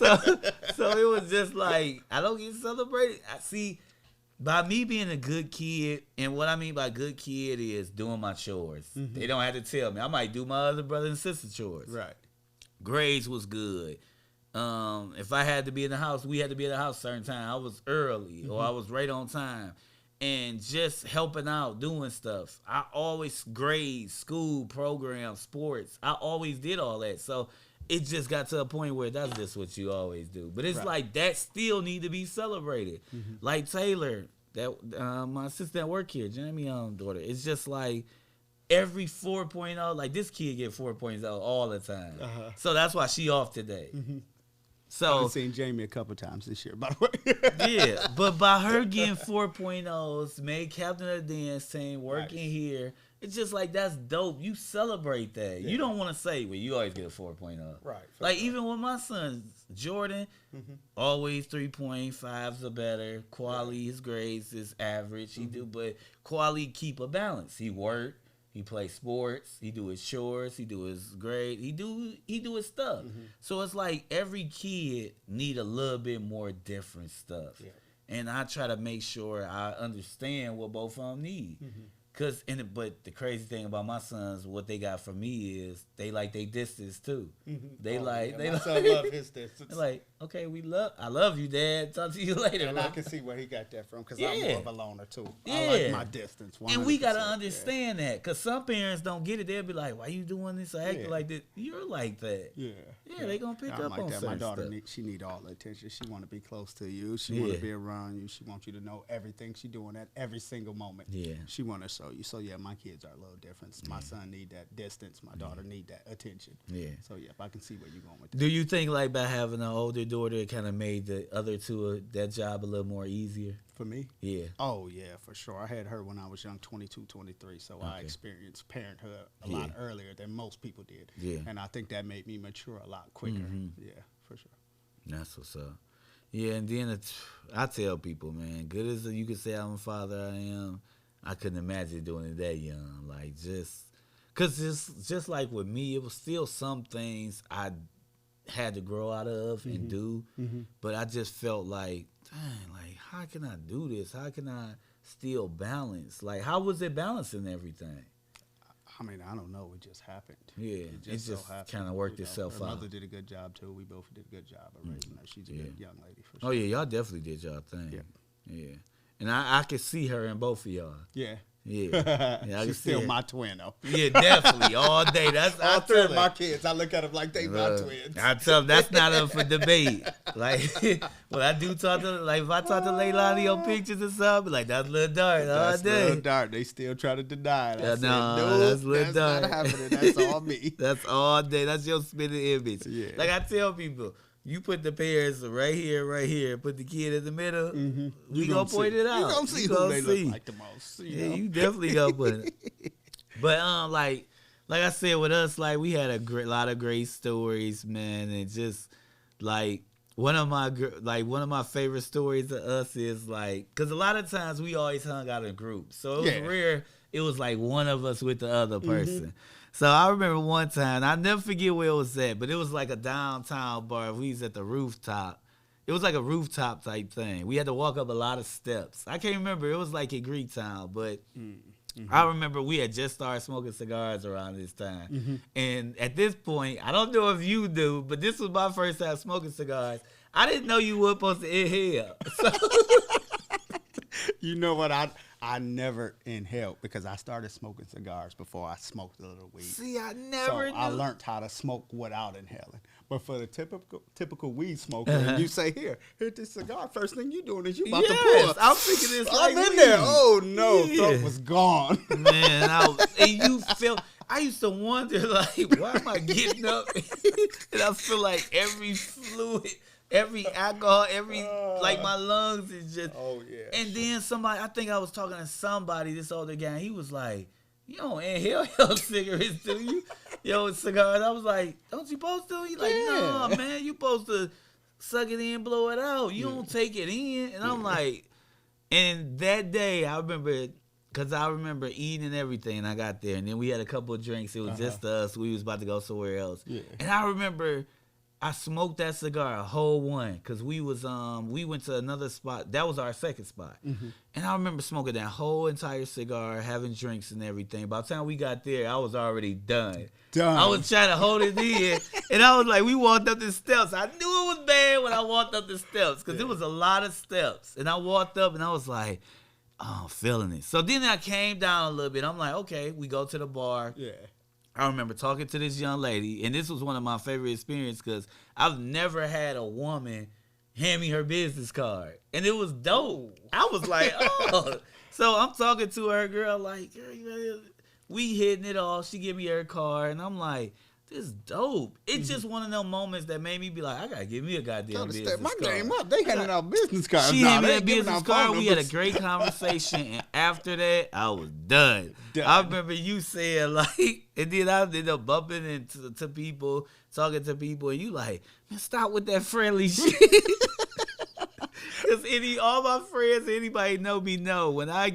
So it was just like, I don't get celebrated. I see, by me being a good kid, and what I mean by good kid is doing my chores. They don't have to tell me. I might do my other brother and sister chores. Right. Grades was good. If I had to be in the house, we had to be in the house a certain time. I was early or I was right on time. And just helping out, doing stuff. I always grades, school, programs, sports. I always did all that. So it just got to a point where that's just what you always do. But it's like that still need to be celebrated. Like Taylor, that my assistant at work here, Jeremy daughter. It's just like every 4.0, like this kid get 4.0 all the time. So that's why she off today. So I've seen Jamie a couple times this year, by the way. Yeah, but by her getting 4.0s, made captain of the dance team, working here, it's just like, that's dope. You celebrate that. You don't want to say, well, you always get a 4.0. Right. Like, even with my son, Jordan, always 3.5s or better. Quality, his grades is average. He do, but quality keep a balance. He work. He play sports. He do his chores. He do his grade. He do his stuff. So it's like every kid need a little bit more different stuff. Yeah. And I try to make sure I understand what both of them need. But the crazy thing about my sons, what they got from me is they like they distance too. They my son love his distance. They're like, okay, I love you, Dad. Talk to you later. And I can see where he got that from, because I'm more of a loner too. I like my distance. 100%. And we gotta understand that, because some parents don't get it. They'll be like, why you doing this or acting like this? You're like that. Yeah, they gonna pick up like on that. My daughter, she need all the attention. She want to be close to you. She want to be around you. She wants you to know everything she doing at every single moment. Yeah, she want to show you. So yeah, my kids are a little different. My son need that distance. My daughter need that attention. Yeah. So yeah, I can see where you're going with that. Do you think, like, by having an older daughter, it kind of made the other two that job a little more easier? For me? Yeah. Oh, yeah, for sure. I had her when I was young, 22, 23, so I experienced parenthood a lot earlier than most people did. Yeah. And I think that made me mature a lot quicker. Yeah, for sure. That's what's up. Yeah, and then I tell people, man, good as you can say I'm a father I am, I couldn't imagine doing it that young. Like, just, Cause just like with me, it was still some things I had to grow out of and do, but I just felt like, dang, like how can I do this? How can I still balance? Like how was it balancing everything? I mean, I don't know. It just happened. Yeah, it just so kind of worked itself out. Her mother did a good job too. We both did a good job of raising her. She's a good young lady for sure. Oh yeah, y'all definitely did y'all thing. Yeah. And I could see her in both of y'all. Yeah. Yeah. She's still my twin though. Yeah, definitely all day. That's all three of my kids. I look at them like they my twins. I tell them that's not up for debate. Like when I do talk to, like if I talk to Leilani on pictures and stuff, like that's Lil Dart all day. That's Lil Dart. They still try to deny it. That's Lil Dart. Not happening. That's all me. That's all day. That's your spinning image. Yeah. Like I tell people. You put the parents right here, put the kid in the middle. We gonna point it out. You gonna see who they look like the most. You know? You definitely gonna put it. But like I said with us, like we had a lot of great stories, man, and just like one of my favorite stories of us is like, cause a lot of times we always hung out in groups, so it was rare. It was like one of us with the other person. So I remember one time, I'll never forget where it was at, but it was like a downtown bar. We was at the rooftop. It was like a rooftop type thing. We had to walk up a lot of steps. I can't remember. It was like in Greektown, but I remember we had just started smoking cigars around this time. And at this point, I don't know if you do, but this was my first time smoking cigars. I didn't know you were supposed to inhale. So you know what? I never inhaled because I started smoking cigars before I smoked a little weed. See, I never knew. I learned how to smoke without inhaling. But for the typical weed smoker, and you say, here, hit this cigar. First thing you doing is you about to pull. I'm thinking this like I'm in there. Oh, no. Throat was gone. Man, I used to wonder, like, why am I getting up? And I feel like every fluid, every alcohol, like my lungs is just. Oh, yeah. And then I think I was talking to somebody, this older guy, he was like, you don't inhale your cigarettes, do you? Yo, cigars. I was like, don't you supposed to? He's like, no, man, you supposed to suck it in, blow it out. You don't take it in. And I'm like, and that day I remember, because I remember eating and everything. I got there, and then we had a couple of drinks. It was just us. We was about to go somewhere else. Yeah. And I remember I smoked that cigar, a whole one, because we went to another spot. That was our second spot. And I remember smoking that whole entire cigar, having drinks and everything. By the time we got there, I was already done. I was trying to hold it in. And I was like, we walked up the steps. I knew it was bad when I walked up the steps, because it was a lot of steps. And I walked up, and I was like, oh, I'm feeling it. So then I came down a little bit. I'm like, okay, we go to the bar. Yeah. I remember talking to this young lady, and this was one of my favorite experiences because I've never had a woman hand me her business card, and it was dope. I was like, oh. So I'm talking to her girl, like, we hitting it off. She give me her card, and I'm like, this is dope. It's just one of them moments that made me be like, I gotta give me a goddamn business card. My game up. They handing out business cards. She handed me a business card. We had a great conversation, and after that, I was done. I remember you saying like, and then I ended up bumping into people, talking to people, and you like, man, stop with that friendly shit. Because all my friends, anybody know me know when I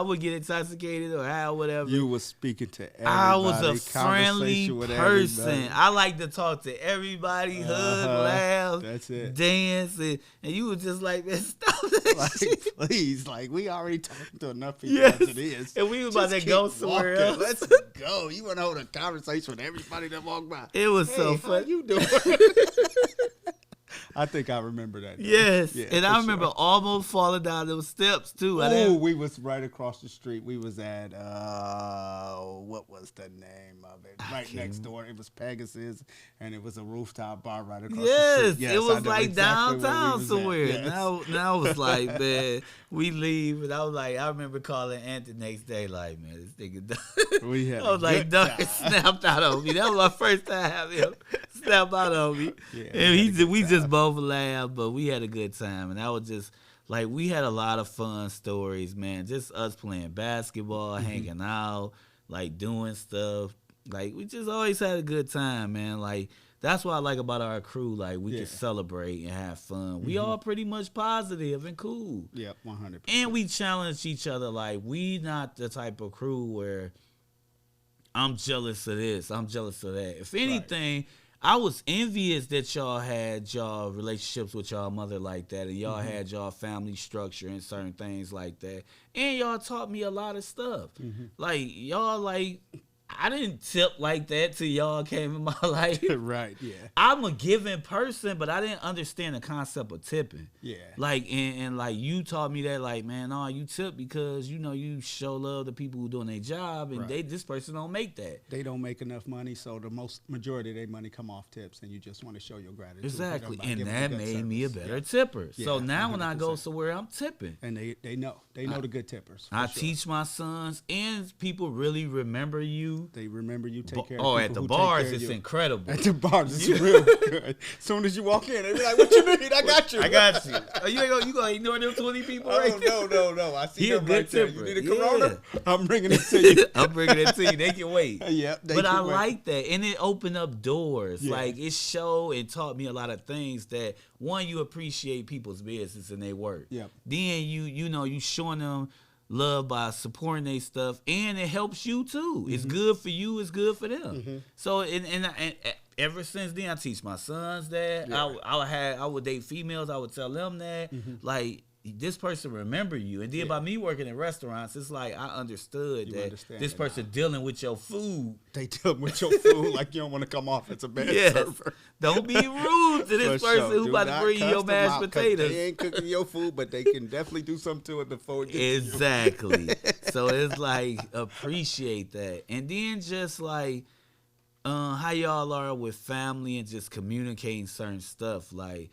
would get intoxicated or how whatever. You was speaking to everybody. I was a friendly person. I like to talk to everybody, hug, laugh, that's it, dance, and you were just like, man, stop that like, shit. Please, like we already talking to enough people as it is. And we was about to go somewhere else. Let's go. You want to hold a conversation with everybody that walked by. It was so fun. How you doing? I think I remember that. Yes, and I remember almost falling down those steps too. Oh, we was right across the street. We was at what was the name of it? Right next door. It was Pegasus, and it was a rooftop bar right across the street. Yes, it was like exactly downtown somewhere. Yes. Now I was like, man, we leave, and I was like, I remember calling Ant the next day, like, man, this nigga done. I was like, Doug snapped out on me. That was my first time having him snap out on me. Yeah, and we just both laughed, but we had a good time, and I was just like, we had a lot of fun stories, man. Just us playing basketball, hanging out, like doing stuff. Like we just always had a good time, man. Like that's what I like about our crew. Like we can celebrate and have fun. We all pretty much positive and cool. Yep, 100%. And we challenge each other. Like we not the type of crew where I'm jealous of this. I'm jealous of that. If anything, I was envious that y'all had y'all relationships with y'all mother like that, and y'all had y'all family structure and certain things like that. And y'all taught me a lot of stuff. Like, y'all, like, I didn't tip like that till y'all came in my life. Right, yeah. I'm a giving person, but I didn't understand the concept of tipping. Yeah. Like, and like, you taught me that, like, man, no, you tip because, you know, you show love to people who doing their job, and this person don't make that. They don't make enough money, so the majority of their money come off tips, and you just want to show your gratitude. Exactly, and that made me a better tipper. Yeah, so now 100%. When I go somewhere, I'm tipping. And they know the good tippers. I teach my sons, and people really remember you. They remember you, take care of people. Oh, at the bars, it's incredible. At the bars, it's real good. As soon as you walk in, they be like, what you need? I got you. I got you. Oh, you gonna ignore them 20 people right there? No. I see them right there. You need a Corona? I'm bringing it to you. I'm bringing it to you. They can wait. Yeah, but I like that. And it opened up doors. Yeah. Like, it showed and taught me a lot of things that, one, you appreciate people's business and their work. Yep. Then you showing them love by supporting their stuff, and it helps you too. It's good for you, it's good for them. So and ever since then, I teach my sons that. I would date females, I would tell them that. Like, this person remember you. And then by me working in restaurants, it's like I understood this person dealing with your food. They dealing with your food like you don't want to come off as a bad server. Don't be rude to this person who about to bring you your mashed potatoes. They ain't cooking your food, but they can definitely do something to it before it gets exactly. So it's like, appreciate that. And then just like how y'all are with family and just communicating certain stuff. Like,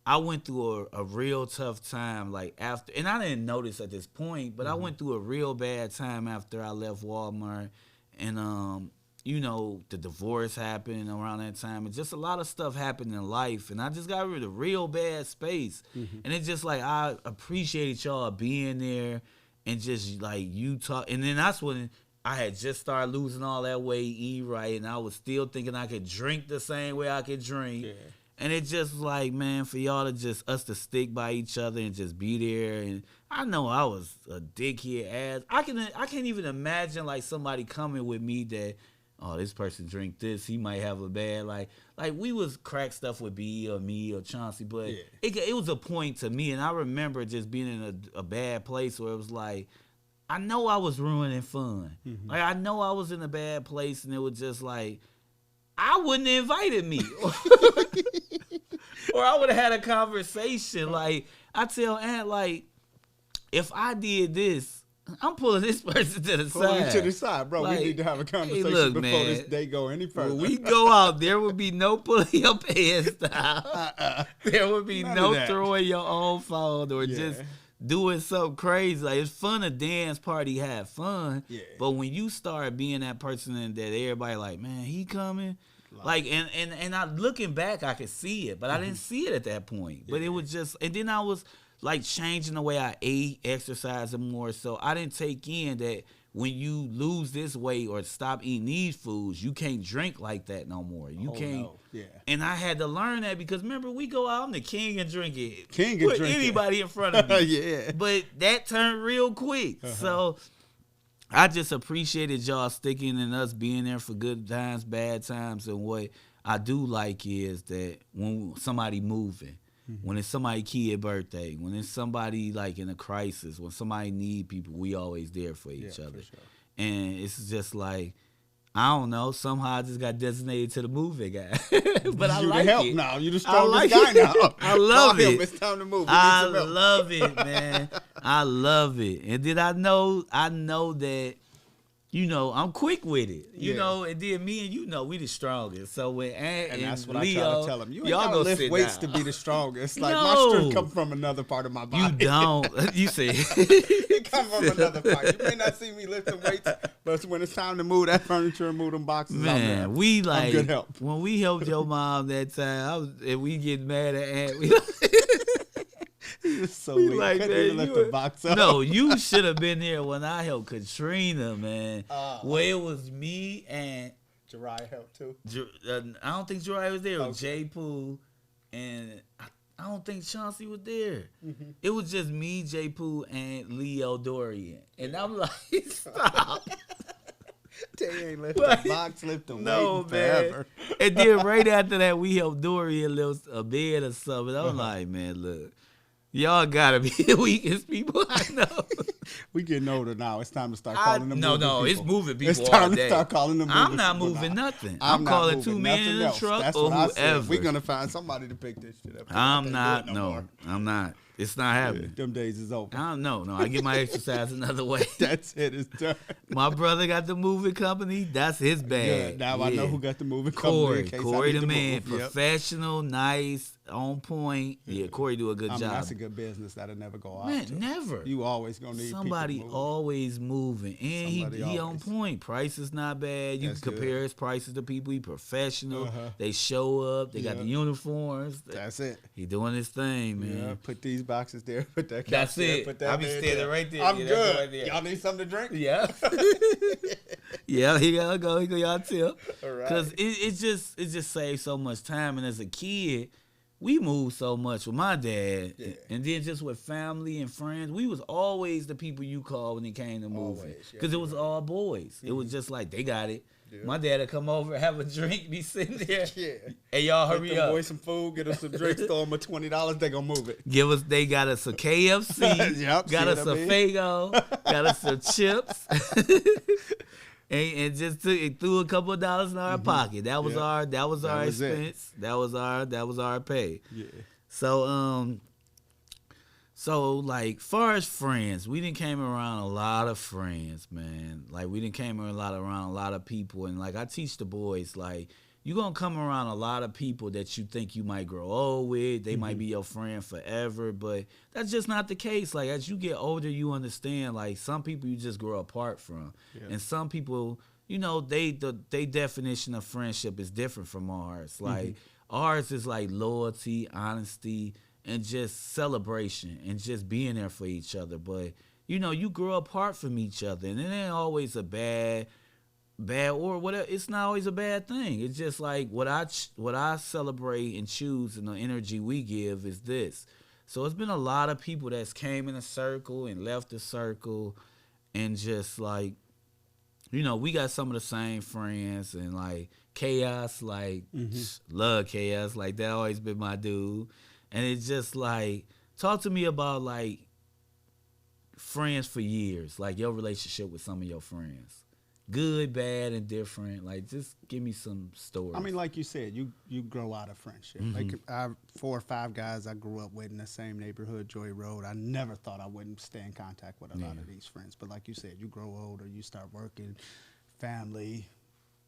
I went through a real tough time, like, after, and I didn't notice at this point, but I went through a real bad time after I left Walmart, and you know, the divorce happened around that time, and just a lot of stuff happened in life, and I just got rid of a real bad space, and it's just like, I appreciated y'all being there, and just like, you talk, and then that's when I had just started losing all that weight, eat right, and I was still thinking I could drink the same way I could drink. And it's just like, man, for y'all to just, us to stick by each other and just be there. And I know I was a dickhead ass. I can't even imagine like somebody coming with me that, oh, this person drink this, he might have a bad, like we was crack stuff with B or me or Chauncey, but it was a point to me. And I remember just being in a bad place where it was like, I know I was ruining fun. Like, I know I was in a bad place, and it was just like, I wouldn't have invited me. Or I would have had a conversation. Like, I tell Aunt, like, if I did this, I'm pulling this person to the side. Pulling to the side, bro. Like, we need to have a conversation before this day go any further. When we go out, there would be no pulling your pants down. There would be no throwing your own phone or just doing something crazy. Like, it's fun to dance, party, have fun. But when you start being that person and that everybody like, man, he coming. Like, and I looking back, I could see it, but I didn't see it at that point. But it was just, and then I was like changing the way I ate, exercising more. So I didn't take in that when you lose this weight or stop eating these foods, you can't drink like that no more. You can't. No. And I had to learn that because remember, we go out, I'm the king of drinking. Put anybody in front of me. But that turned real quick. So I just appreciated y'all sticking and us being there for good times, bad times. And what I do like is that when somebody moving, when it's somebody's kid birthday, when it's somebody like in a crisis, when somebody need people, we always there for each other. For sure. And it's just like, I don't know, somehow I just got designated to the moving guy. But I like it. Now. You're the strongest guy now. I love it. It's time to move. I love it, man. I love it. And then I know that, you know, I'm quick with it. You know, and then me and you know we the strongest. So when and that's what Leo, I try to tell him. You ain't gotta lift weights to be the strongest. Like, my strength come from another part of my body. You don't. You say it come from another part. You may not see me lifting weights, but when it's time to move that furniture and move them boxes, man, we like, I'm good help. When we helped your mom that time, and we get mad at Aunt. So we like, man, lift the box up. No, you should have been there when I helped Katrina, man. Where it was me and Jariah helped too. I don't think Jariah was there. It was J Poo, and I don't think Chauncey was there. It was just me, J Poo, and Leo Dorian. And I'm like, stop. They ain't left the box, left them waiting forever. And then right after that, we helped Dory a bed or something. I'm like, man, look, y'all gotta be the weakest people I know. We getting older now. It's time to start calling them moving people. It's moving people. It's time all day. to start calling them moving I'm not people moving now. nothing. I'm calling 2 men in the truck That's or what whoever. We're gonna find somebody to pick this shit up. I'm not. I'm not. It's not happening. Them days is over. I don't know. No, I get my exercise another way. That's it. It's done. My brother got the moving company. That's his bag. Now I know who got the moving company. Corey the man. Professional, nice, on point. Yeah, Corey do a good job. That's a good business that'll never go off. Man, never. You always gonna need somebody people always moving. And he on point. Price is not bad. You can compare his prices to people. He professional. They show up. They got the uniforms. That's it. He doing his thing, man. Yeah, put these boxes there. Put that. That's there, it. Put that I be standing right there. I'm good. Right there. Y'all need something to drink? Yeah. Yeah, here y'all go. Here go y'all tip. Because it just saves so much time. And as a kid, we moved so much with my dad. Yeah. And then just with family and friends, we was always the people you called when it came to moving. Because it was all boys. It was just like, they got it. Yeah. My dad would come over, have a drink, be sitting there. Hey, y'all hurry up. Boys some food, get us some drinks, throw them a $20, they gonna move it. They got us a KFC, got us a Faygo, got us some chips. And just threw a couple of dollars in our pocket. That was our expense. That was our pay. Yeah. So like far as friends, we done came around a lot of friends, man. Like we done came around a lot of people, and like I teach the boys, like you gonna come around a lot of people that you think you might grow old with. They might be your friend forever, but that's just not the case. Like as you get older, you understand. Like some people you just grow apart from, and some people, you know, they definition of friendship is different from ours. Like ours is like loyalty, honesty, and just celebration and just being there for each other. But you know, you grow apart from each other, and it ain't always a bad or whatever. It's not always a bad thing. It's just like what I celebrate and choose, and the energy we give is this. So it's been a lot of people that's came in a circle and left the circle, and just like, you know, we got some of the same friends, and like Chaos, like love Chaos, like that always been my dude. And it's just like, talk to me about like friends for years, like your relationship with some of your friends. Good, bad, and different. Like, just give me some stories. I mean, like you said, you grow out of friendship. Like, 4 or 5 guys I grew up with in the same neighborhood, Joy Road. I never thought I wouldn't stay in contact with a lot of these friends. But like you said, you grow older, you start working, family.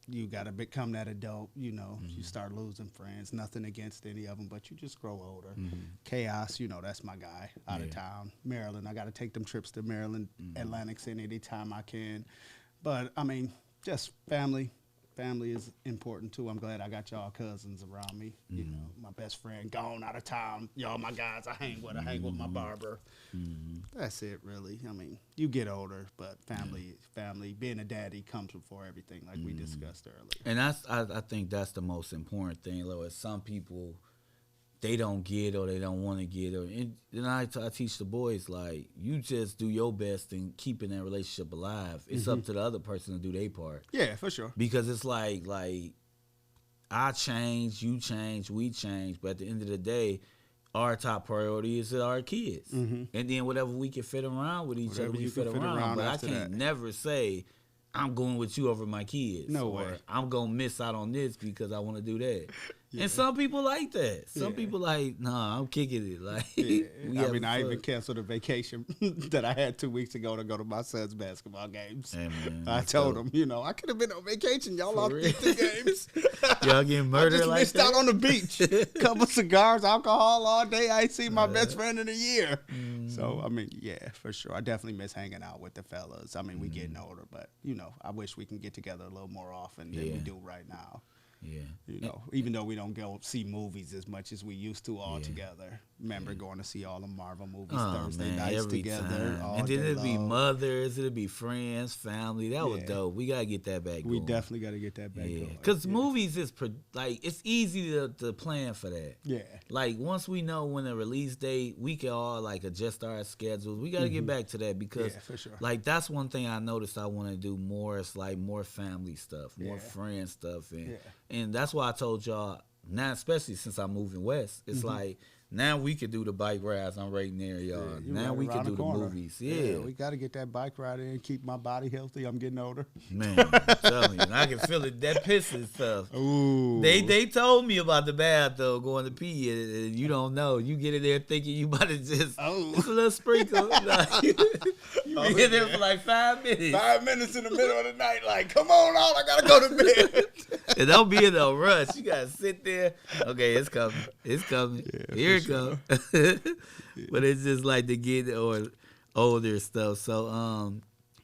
You got to become that adult, you know. You start losing friends. Nothing against any of them, but you just grow older. Chaos, you know, that's my guy out of town. Maryland, I got to take them trips to Maryland, Atlantic City anytime I can. But, I mean, just family. Family is important, too. I'm glad I got y'all cousins around me. You know, my best friend gone out of town. Y'all my guys I hang with. I hang with my barber. That's it, really. I mean, you get older, but family, being a daddy comes before everything, like we discussed earlier. And I think that's the most important thing, Lois. Some people, they don't get or they don't want to get. And I teach the boys, like, you just do your best in keeping that relationship alive. It's up to the other person to do their part. Yeah, for sure. Because it's like I change, you change, we change. But at the end of the day, our top priority is our kids. And then whatever we can fit around with each other, we fit around. But I can't never say, I'm going with you over my kids. No way. I'm going to miss out on this because I want to do that. And some people like that. Some people like, nah, I'm kicking it. Like, I mean, I even canceled a vacation that I had 2 weeks ago to go to my son's basketball games. Hey, man, I told him, you know, I could have been on vacation. Y'all lost 50 games. Y'all getting murdered like that? I just missed out on the beach. Couple cigars, alcohol all day. I ain't seen my best friend in a year. So, I mean, yeah, for sure. I definitely miss hanging out with the fellas. I mean, we getting older, but, you know, I wish we can get together a little more often than we do right now. Yeah. You know, even though we don't go see movies as much as we used to all together. Remember going to see all the Marvel movies Thursday nights every together. time. And then it'd be mothers, it'd be friends, family. That was dope. We gotta get that back. We definitely gotta get that back. Yeah, because movies is like it's easy to plan for that. Yeah. Like once we know when the release date, we can all like adjust our schedules. We gotta get back to that because for sure. like that's one thing I noticed I want to do more. It's like more family stuff, more friend stuff, and that's why I told y'all now, especially since I'm moving west, it's like. Now we could do the bike rides. I'm right near y'all. Now we can do the movies. Yeah. We got to get that bike ride in, keep my body healthy. I'm getting older. Man, I'm telling you. And I can feel it. That pisses stuff. Ooh. They told me about the bath, though, going to pee. And you don't know. You get in there thinking you about to just, just a little sprinkle. You be in there for like 5 minutes. 5 minutes in the middle of the night, like, come on out. I got to go to bed. And don't be in no rush. You got to sit there. Okay, it's coming. It's coming. Yeah, here it comes. But it's just like to get older stuff. So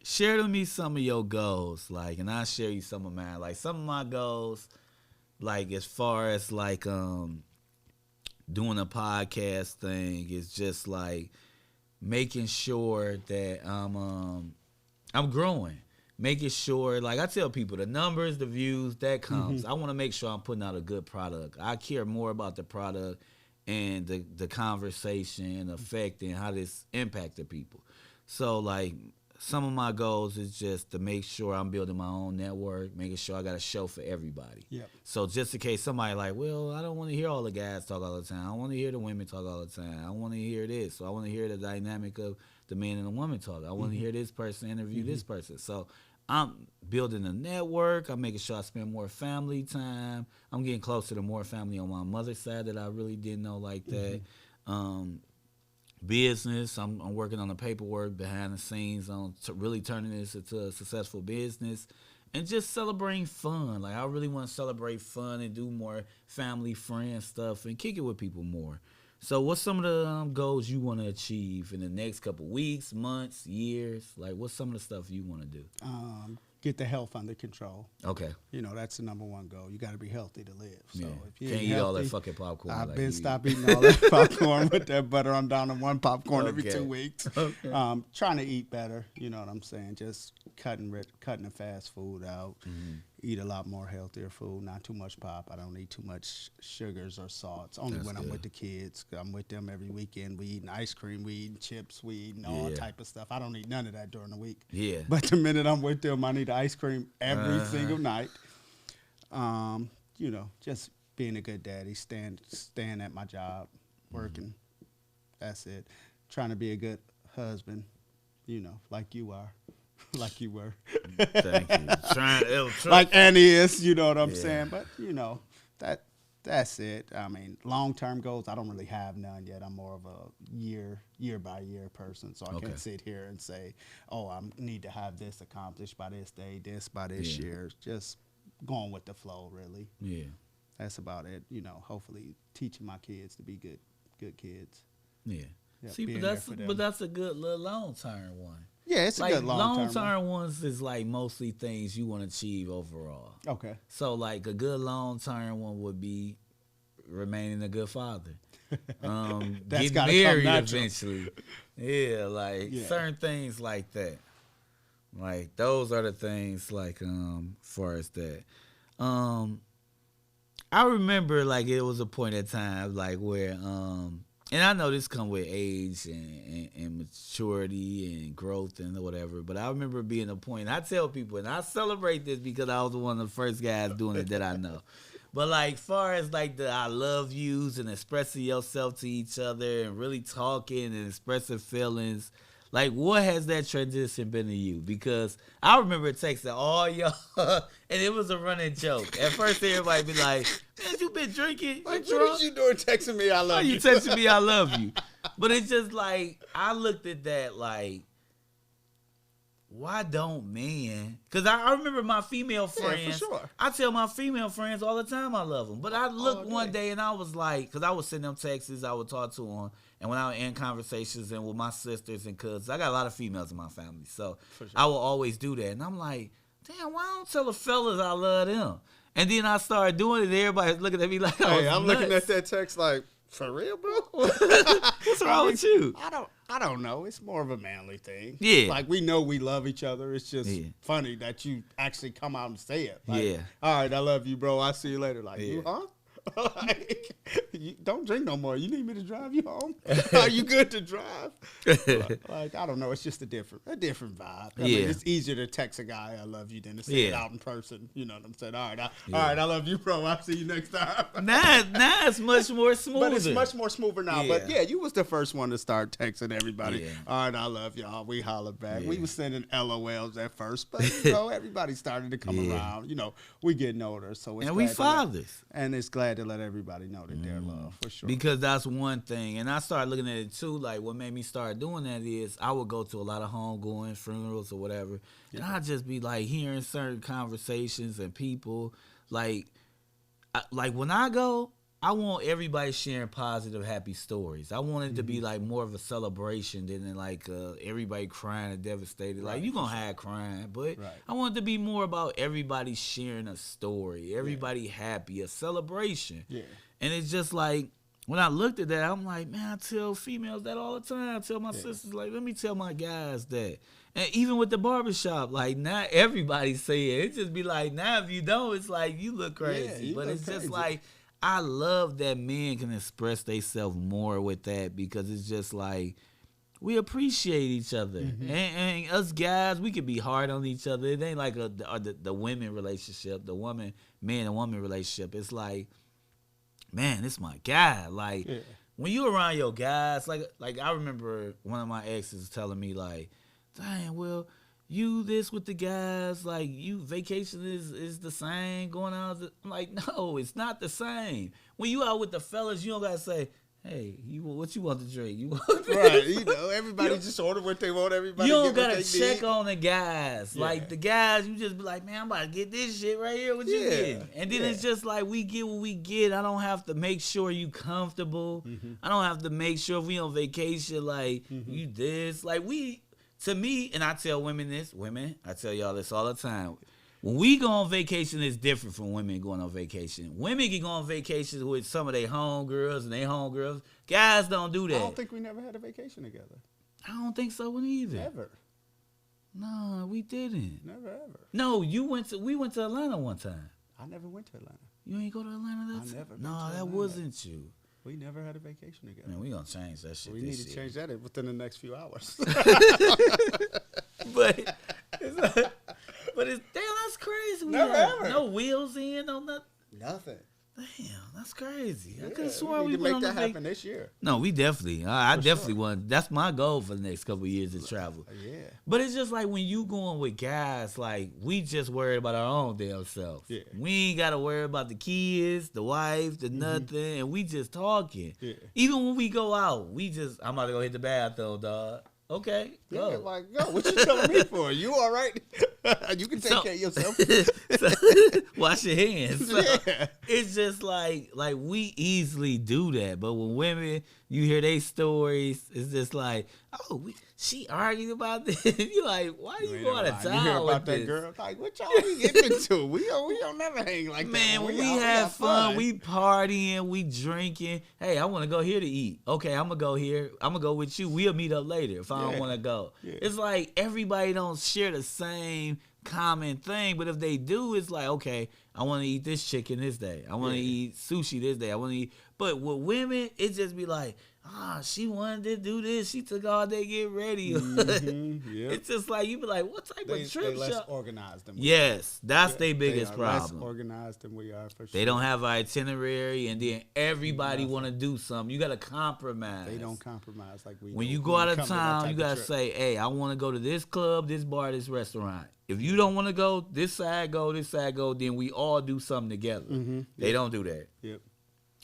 share with me some of your goals, like, and I'll share you some of mine. Like some of my goals, like as far as like doing a podcast thing, is just like making sure that I'm growing. Making sure, like I tell people, the numbers, the views, that comes. I want to make sure I'm putting out a good product. I care more about the product and the conversation, effect, and how this impacted people. So, like, some of my goals is just to make sure I'm building my own network, making sure I got a show for everybody. Yep. So just in case somebody like, well, I don't want to hear all the guys talk all the time. I want to hear the women talk all the time. I want to hear this. So I want to hear the dynamic of the man and the woman talk. I want to hear this person interview this person. So I'm building a network. I'm making sure I spend more family time. I'm getting closer to more family on my mother's side that I really didn't know like that. Business, I'm working on the paperwork behind the scenes on really turning this into a successful business. And just celebrating fun. Like, I really want to celebrate fun and do more family, friend stuff and kick it with people more. So what's some of the goals you want to achieve in the next couple weeks, months, years? Like, what's some of the stuff you want to do? Get the health under control. Okay. You know, that's the number one goal. You got to be healthy to live. So if you can't ain't eat healthy, all that fucking popcorn. I've like been you stopped eating all that popcorn with that butter. I'm down to one popcorn every 2 weeks. Okay. Trying to eat better. You know what I'm saying? Just cutting the fast food out. Eat a lot more healthier food. Not too much pop. I don't eat too much sugars or salts. Only when I'm with the kids. I'm with them every weekend. We eating ice cream. We eating chips. We eating all type of stuff. I don't eat none of that during the week. Yeah. But the minute I'm with them, I need ice cream every single night. You know, just being a good daddy, staying at my job, working. That's it. Trying to be a good husband, you know, like you are. Like you were. Thank you. Like Annie is, you know what I'm saying? But, you know, that's it. I mean, long-term goals, I don't really have none yet. I'm more of a year-by-year person, so I can't sit here and say, oh, I need to have this accomplished by this day, this by this year. Just going with the flow, really. Yeah. That's about it. You know, hopefully teaching my kids to be good kids. Yeah. See, but that's a good little long-term one. Yeah, it's like a good long-term ones is like mostly things you want to achieve overall. Okay. So like a good long-term one would be remaining a good father. Getting married eventually. Yeah, like certain things like that. Like those are the things like as far as that. I remember like it was a point in time like where and I know this come with age and maturity and growth and whatever, but I remember being a point. I tell people, and I celebrate this because I was one of the first guys doing it that I know. But like far as like the I love yous and expressing yourself to each other and really talking and expressing feelings, like what has that transition been to you? Because I remember texting all y'all, and it was a running joke. At first everybody be like, man, you been drinking? Like, what are you doing texting me I love you? You texting me I love you. But it's just like, I looked at that like, why don't men? Because I remember my female friends. Yeah, for sure. I tell my female friends all the time I love them. But I looked one day and I was like, because I would send them texts, I would talk to them. And when I was in conversations and with my sisters and cousins, I got a lot of females in my family. So I will always do that. And I'm like, damn, why don't tell the fellas I love them? And then I started doing it, and everybody's looking at me like, hey, I'm nuts. Looking at that text like, for real, bro? What's wrong with you? I don't know. It's more of a manly thing. Yeah. Like, we know we love each other. It's just funny that you actually come out and say it. Like, all right, I love you, bro. I'll see you later. Like, you, huh? Like, you don't drink no more. You need me to drive you home? Are you good to drive? Like, I don't know. It's just a different vibe. I mean, it's easier to text a guy I love you than to say it out in person. You know what I'm saying? All right, I love you, bro. I'll see you next time. Now it's much more smoother. But it's much more smoother now. But yeah, you was the first one to start texting everybody. All right, I love y'all. We hollered back. We was sending LOLs at first, but you know, everybody started to come around. You know, we getting older, so it's and we fathers. And it's glad to let everybody know that they're loved, for sure. Because that's one thing. And I started looking at it too, like what made me start doing that is I would go to a lot of homegoing funerals or whatever, and I'd just be like hearing certain conversations and people like when I go, I want everybody sharing positive, happy stories. I want it to be like more of a celebration than like everybody crying and devastated. Like, you're going to have crying, but I want it to be more about everybody sharing a story, everybody happy, a celebration. Yeah. And it's just like, when I looked at that, I'm like, man, I tell females that all the time. I tell my sisters, like, let me tell my guys that. And even with the barbershop, like, not everybody say it. It just be like, now if you don't, it's like, you look crazy. Yeah, but it's just like, I love that men can express themselves more with that, because it's just like we appreciate each other. And us guys, we can be hard on each other. It ain't like the women relationship, the man and woman relationship. It's like, man, it's my guy. Like when you around your guys, like I remember one of my exes telling me like, dang, well, you this with the guys, like you vacation is the same going out. I'm like, no, it's not the same. When you out with the fellas, you don't gotta say, hey, what you want to drink? You want right? You know, everybody just order what they want. Everybody you don't gotta check on the guys. Like the guys, you just be like, man, I'm about to get this shit right here. What you getting? And then it's just like we get what we get. I don't have to make sure you comfortable. I don't have to make sure if we on vacation, like you this, like we. To me, and I tell women this, I tell y'all this all the time. When we go on vacation, it's different from women going on vacation. Women can go on vacation with some of their homegirls and their homegirls. Guys don't do that. I don't think we never had a vacation together. I don't think so either. Never. No, we didn't. Never ever. No, we went to Atlanta one time. I never went to Atlanta. You ain't go to Atlanta that time? I never. No, that wasn't you. We never had a vacation together. Man, we gonna change that shit. We need to change that within the next few hours. but it's damn, that's crazy. Never ever. No wheels in, no nothing. Nothing. Damn, that's crazy. I could have sworn we went make that happen this year. No, we definitely. I definitely want. That's my goal for the next couple of years to travel. Yeah. But it's just like when you going with guys, like we just worried about our own damn self. Yeah. We ain't got to worry about the kids, the wife, the nothing, and we just talking. Yeah. Even when we go out, I'm about to go hit the bathroom, dog. Okay, go. Yeah, like, go. What you telling me for? You all right? You can take care of yourself. Wash your hands. So it's just like we easily do that. But when women, you hear their stories, it's just like, oh, she arguing about this. You're like, why do you go out of town? You hear about that this? Girl? Like, what y'all be getting into? We don't never hang like that. Man, when we have fun, we partying, we drinking. Hey, I want to go here to eat. Okay, I'm gonna go here. I'm gonna go with you. We'll meet up later if I don't want to go. Yeah. It's like everybody don't share the same common thing, but if they do, it's like, okay, I want to eat this chicken this day. I want to eat sushi this day. I want to eat. But with women, it just be like, she wanted to do this. She took all day to get ready. Yep. It's just like, you be like, what type of trip? They less organized than we Yes, that's their biggest problem. Less organized than we are, for sure. They don't have an itinerary, and then everybody want to do something. You got to compromise. They don't compromise like we do. When you go out of town, you got to say, hey, I want to go to this club, this bar, this restaurant. If you don't want to go, this side go, then we all do something together. They don't do that. Yep.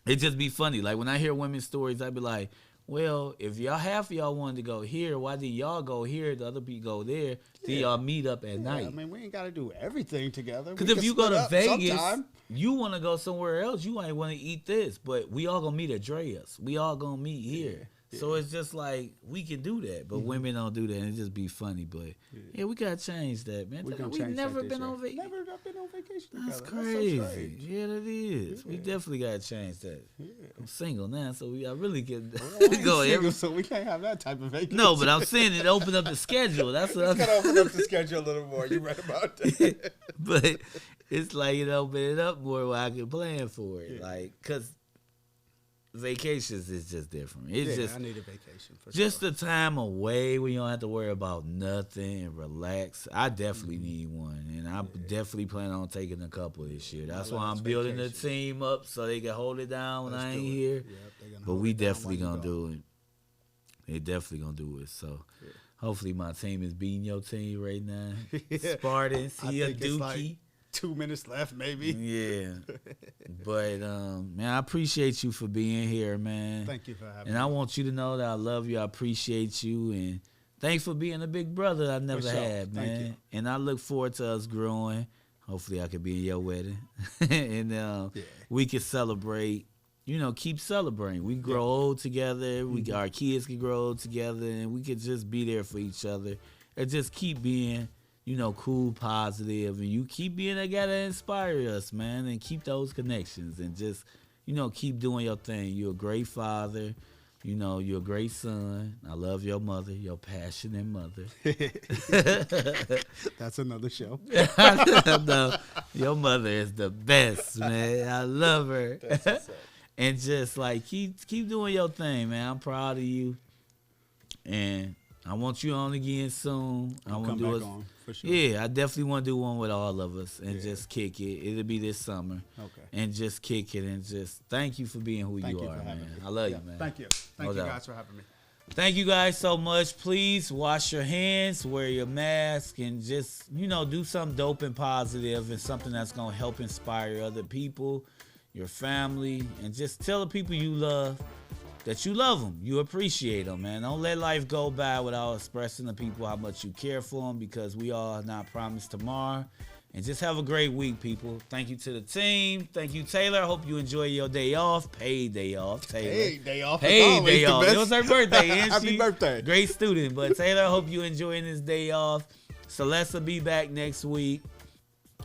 It just be funny. Like when I hear women's stories, I be like, well, if half of y'all wanted to go here, why did y'all go here? The other people go there. Then y'all meet up at night. I mean, we ain't got to do everything together. Because if you go to Vegas, you want to go somewhere else. You ain't want to eat this, but we all gonna meet at Drea's. We all gonna meet here. So it's just like we can do that, but women don't do that, and it just be funny. But yeah, we gotta change that, man. We've never been on vacation. Never been on vacation. That's together. crazy. That's so strange. Yeah, that is. Yeah. We definitely gotta change that. Yeah. I'm single now, so I really can Go single, so we can't have that type of vacation. No, but I'm saying it open up the schedule. That's what I'm gotta open up the schedule a little more. You're right about that. But it's like open it up more where I can plan for it, like because. Vacations is just different. It's just I need a vacation for just sure. the time away when you don't have to worry about nothing and relax. I definitely need one, and I definitely plan on taking a couple this year. That's why I'm building the team up so they can hold it down when I ain't here. Yep, but we definitely gonna do it. They definitely gonna do it. So hopefully my team is beating your team right now. Spartan, see a Dookie. Like 2 minutes left, maybe. Yeah. But, man, I appreciate you for being here, man. Thank you for having me. And I want you to know that I love you. I appreciate you. And thanks for being a big brother I never had, man. Thank you. And I look forward to us growing. Hopefully I could be in your wedding. And we can celebrate. Keep celebrating. We grow old together. Our kids can grow old together. And we can just be there for each other. And just keep being cool, positive, and you keep being that guy that inspire us, man, and keep those connections and just, keep doing your thing. You're a great father. You're a great son. I love your mother, your passionate mother. That's another show. No, your mother is the best, man. I love her. And just like keep doing your thing, man. I'm proud of you. And I want you on again soon. I want to do it. For sure. Yeah, I definitely want to do one with all of us and just kick it. It'll be this summer. Okay. And just kick it and just thank you for being who you are, man. I love you, man. Thank you. Thank you guys for having me. Thank you guys so much. Please wash your hands, wear your mask, and just, do something dope and positive and something that's going to help inspire other people, your family, and just tell the people you love that you love them, you appreciate them, man. Don't let life go by without expressing to people how much you care for them, because we all are not promised tomorrow. And just have a great week, people. Thank you to the team. Thank you, Taylor. I hope you enjoy your day off. Paid day off, Taylor. Paid day off. Paid day off. It was her birthday, and Happy birthday. Great student. But Taylor, I hope you enjoying this day off. Celeste will be back next week.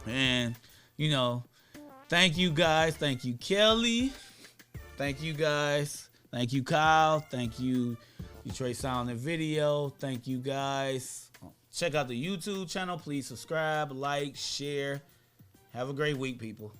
And, thank you guys. Thank you, Kelly. Thank you guys. Thank you, Kyle. Thank you, Detroit Sound and Video. Thank you, guys. Check out the YouTube channel. Please subscribe, like, share. Have a great week, people.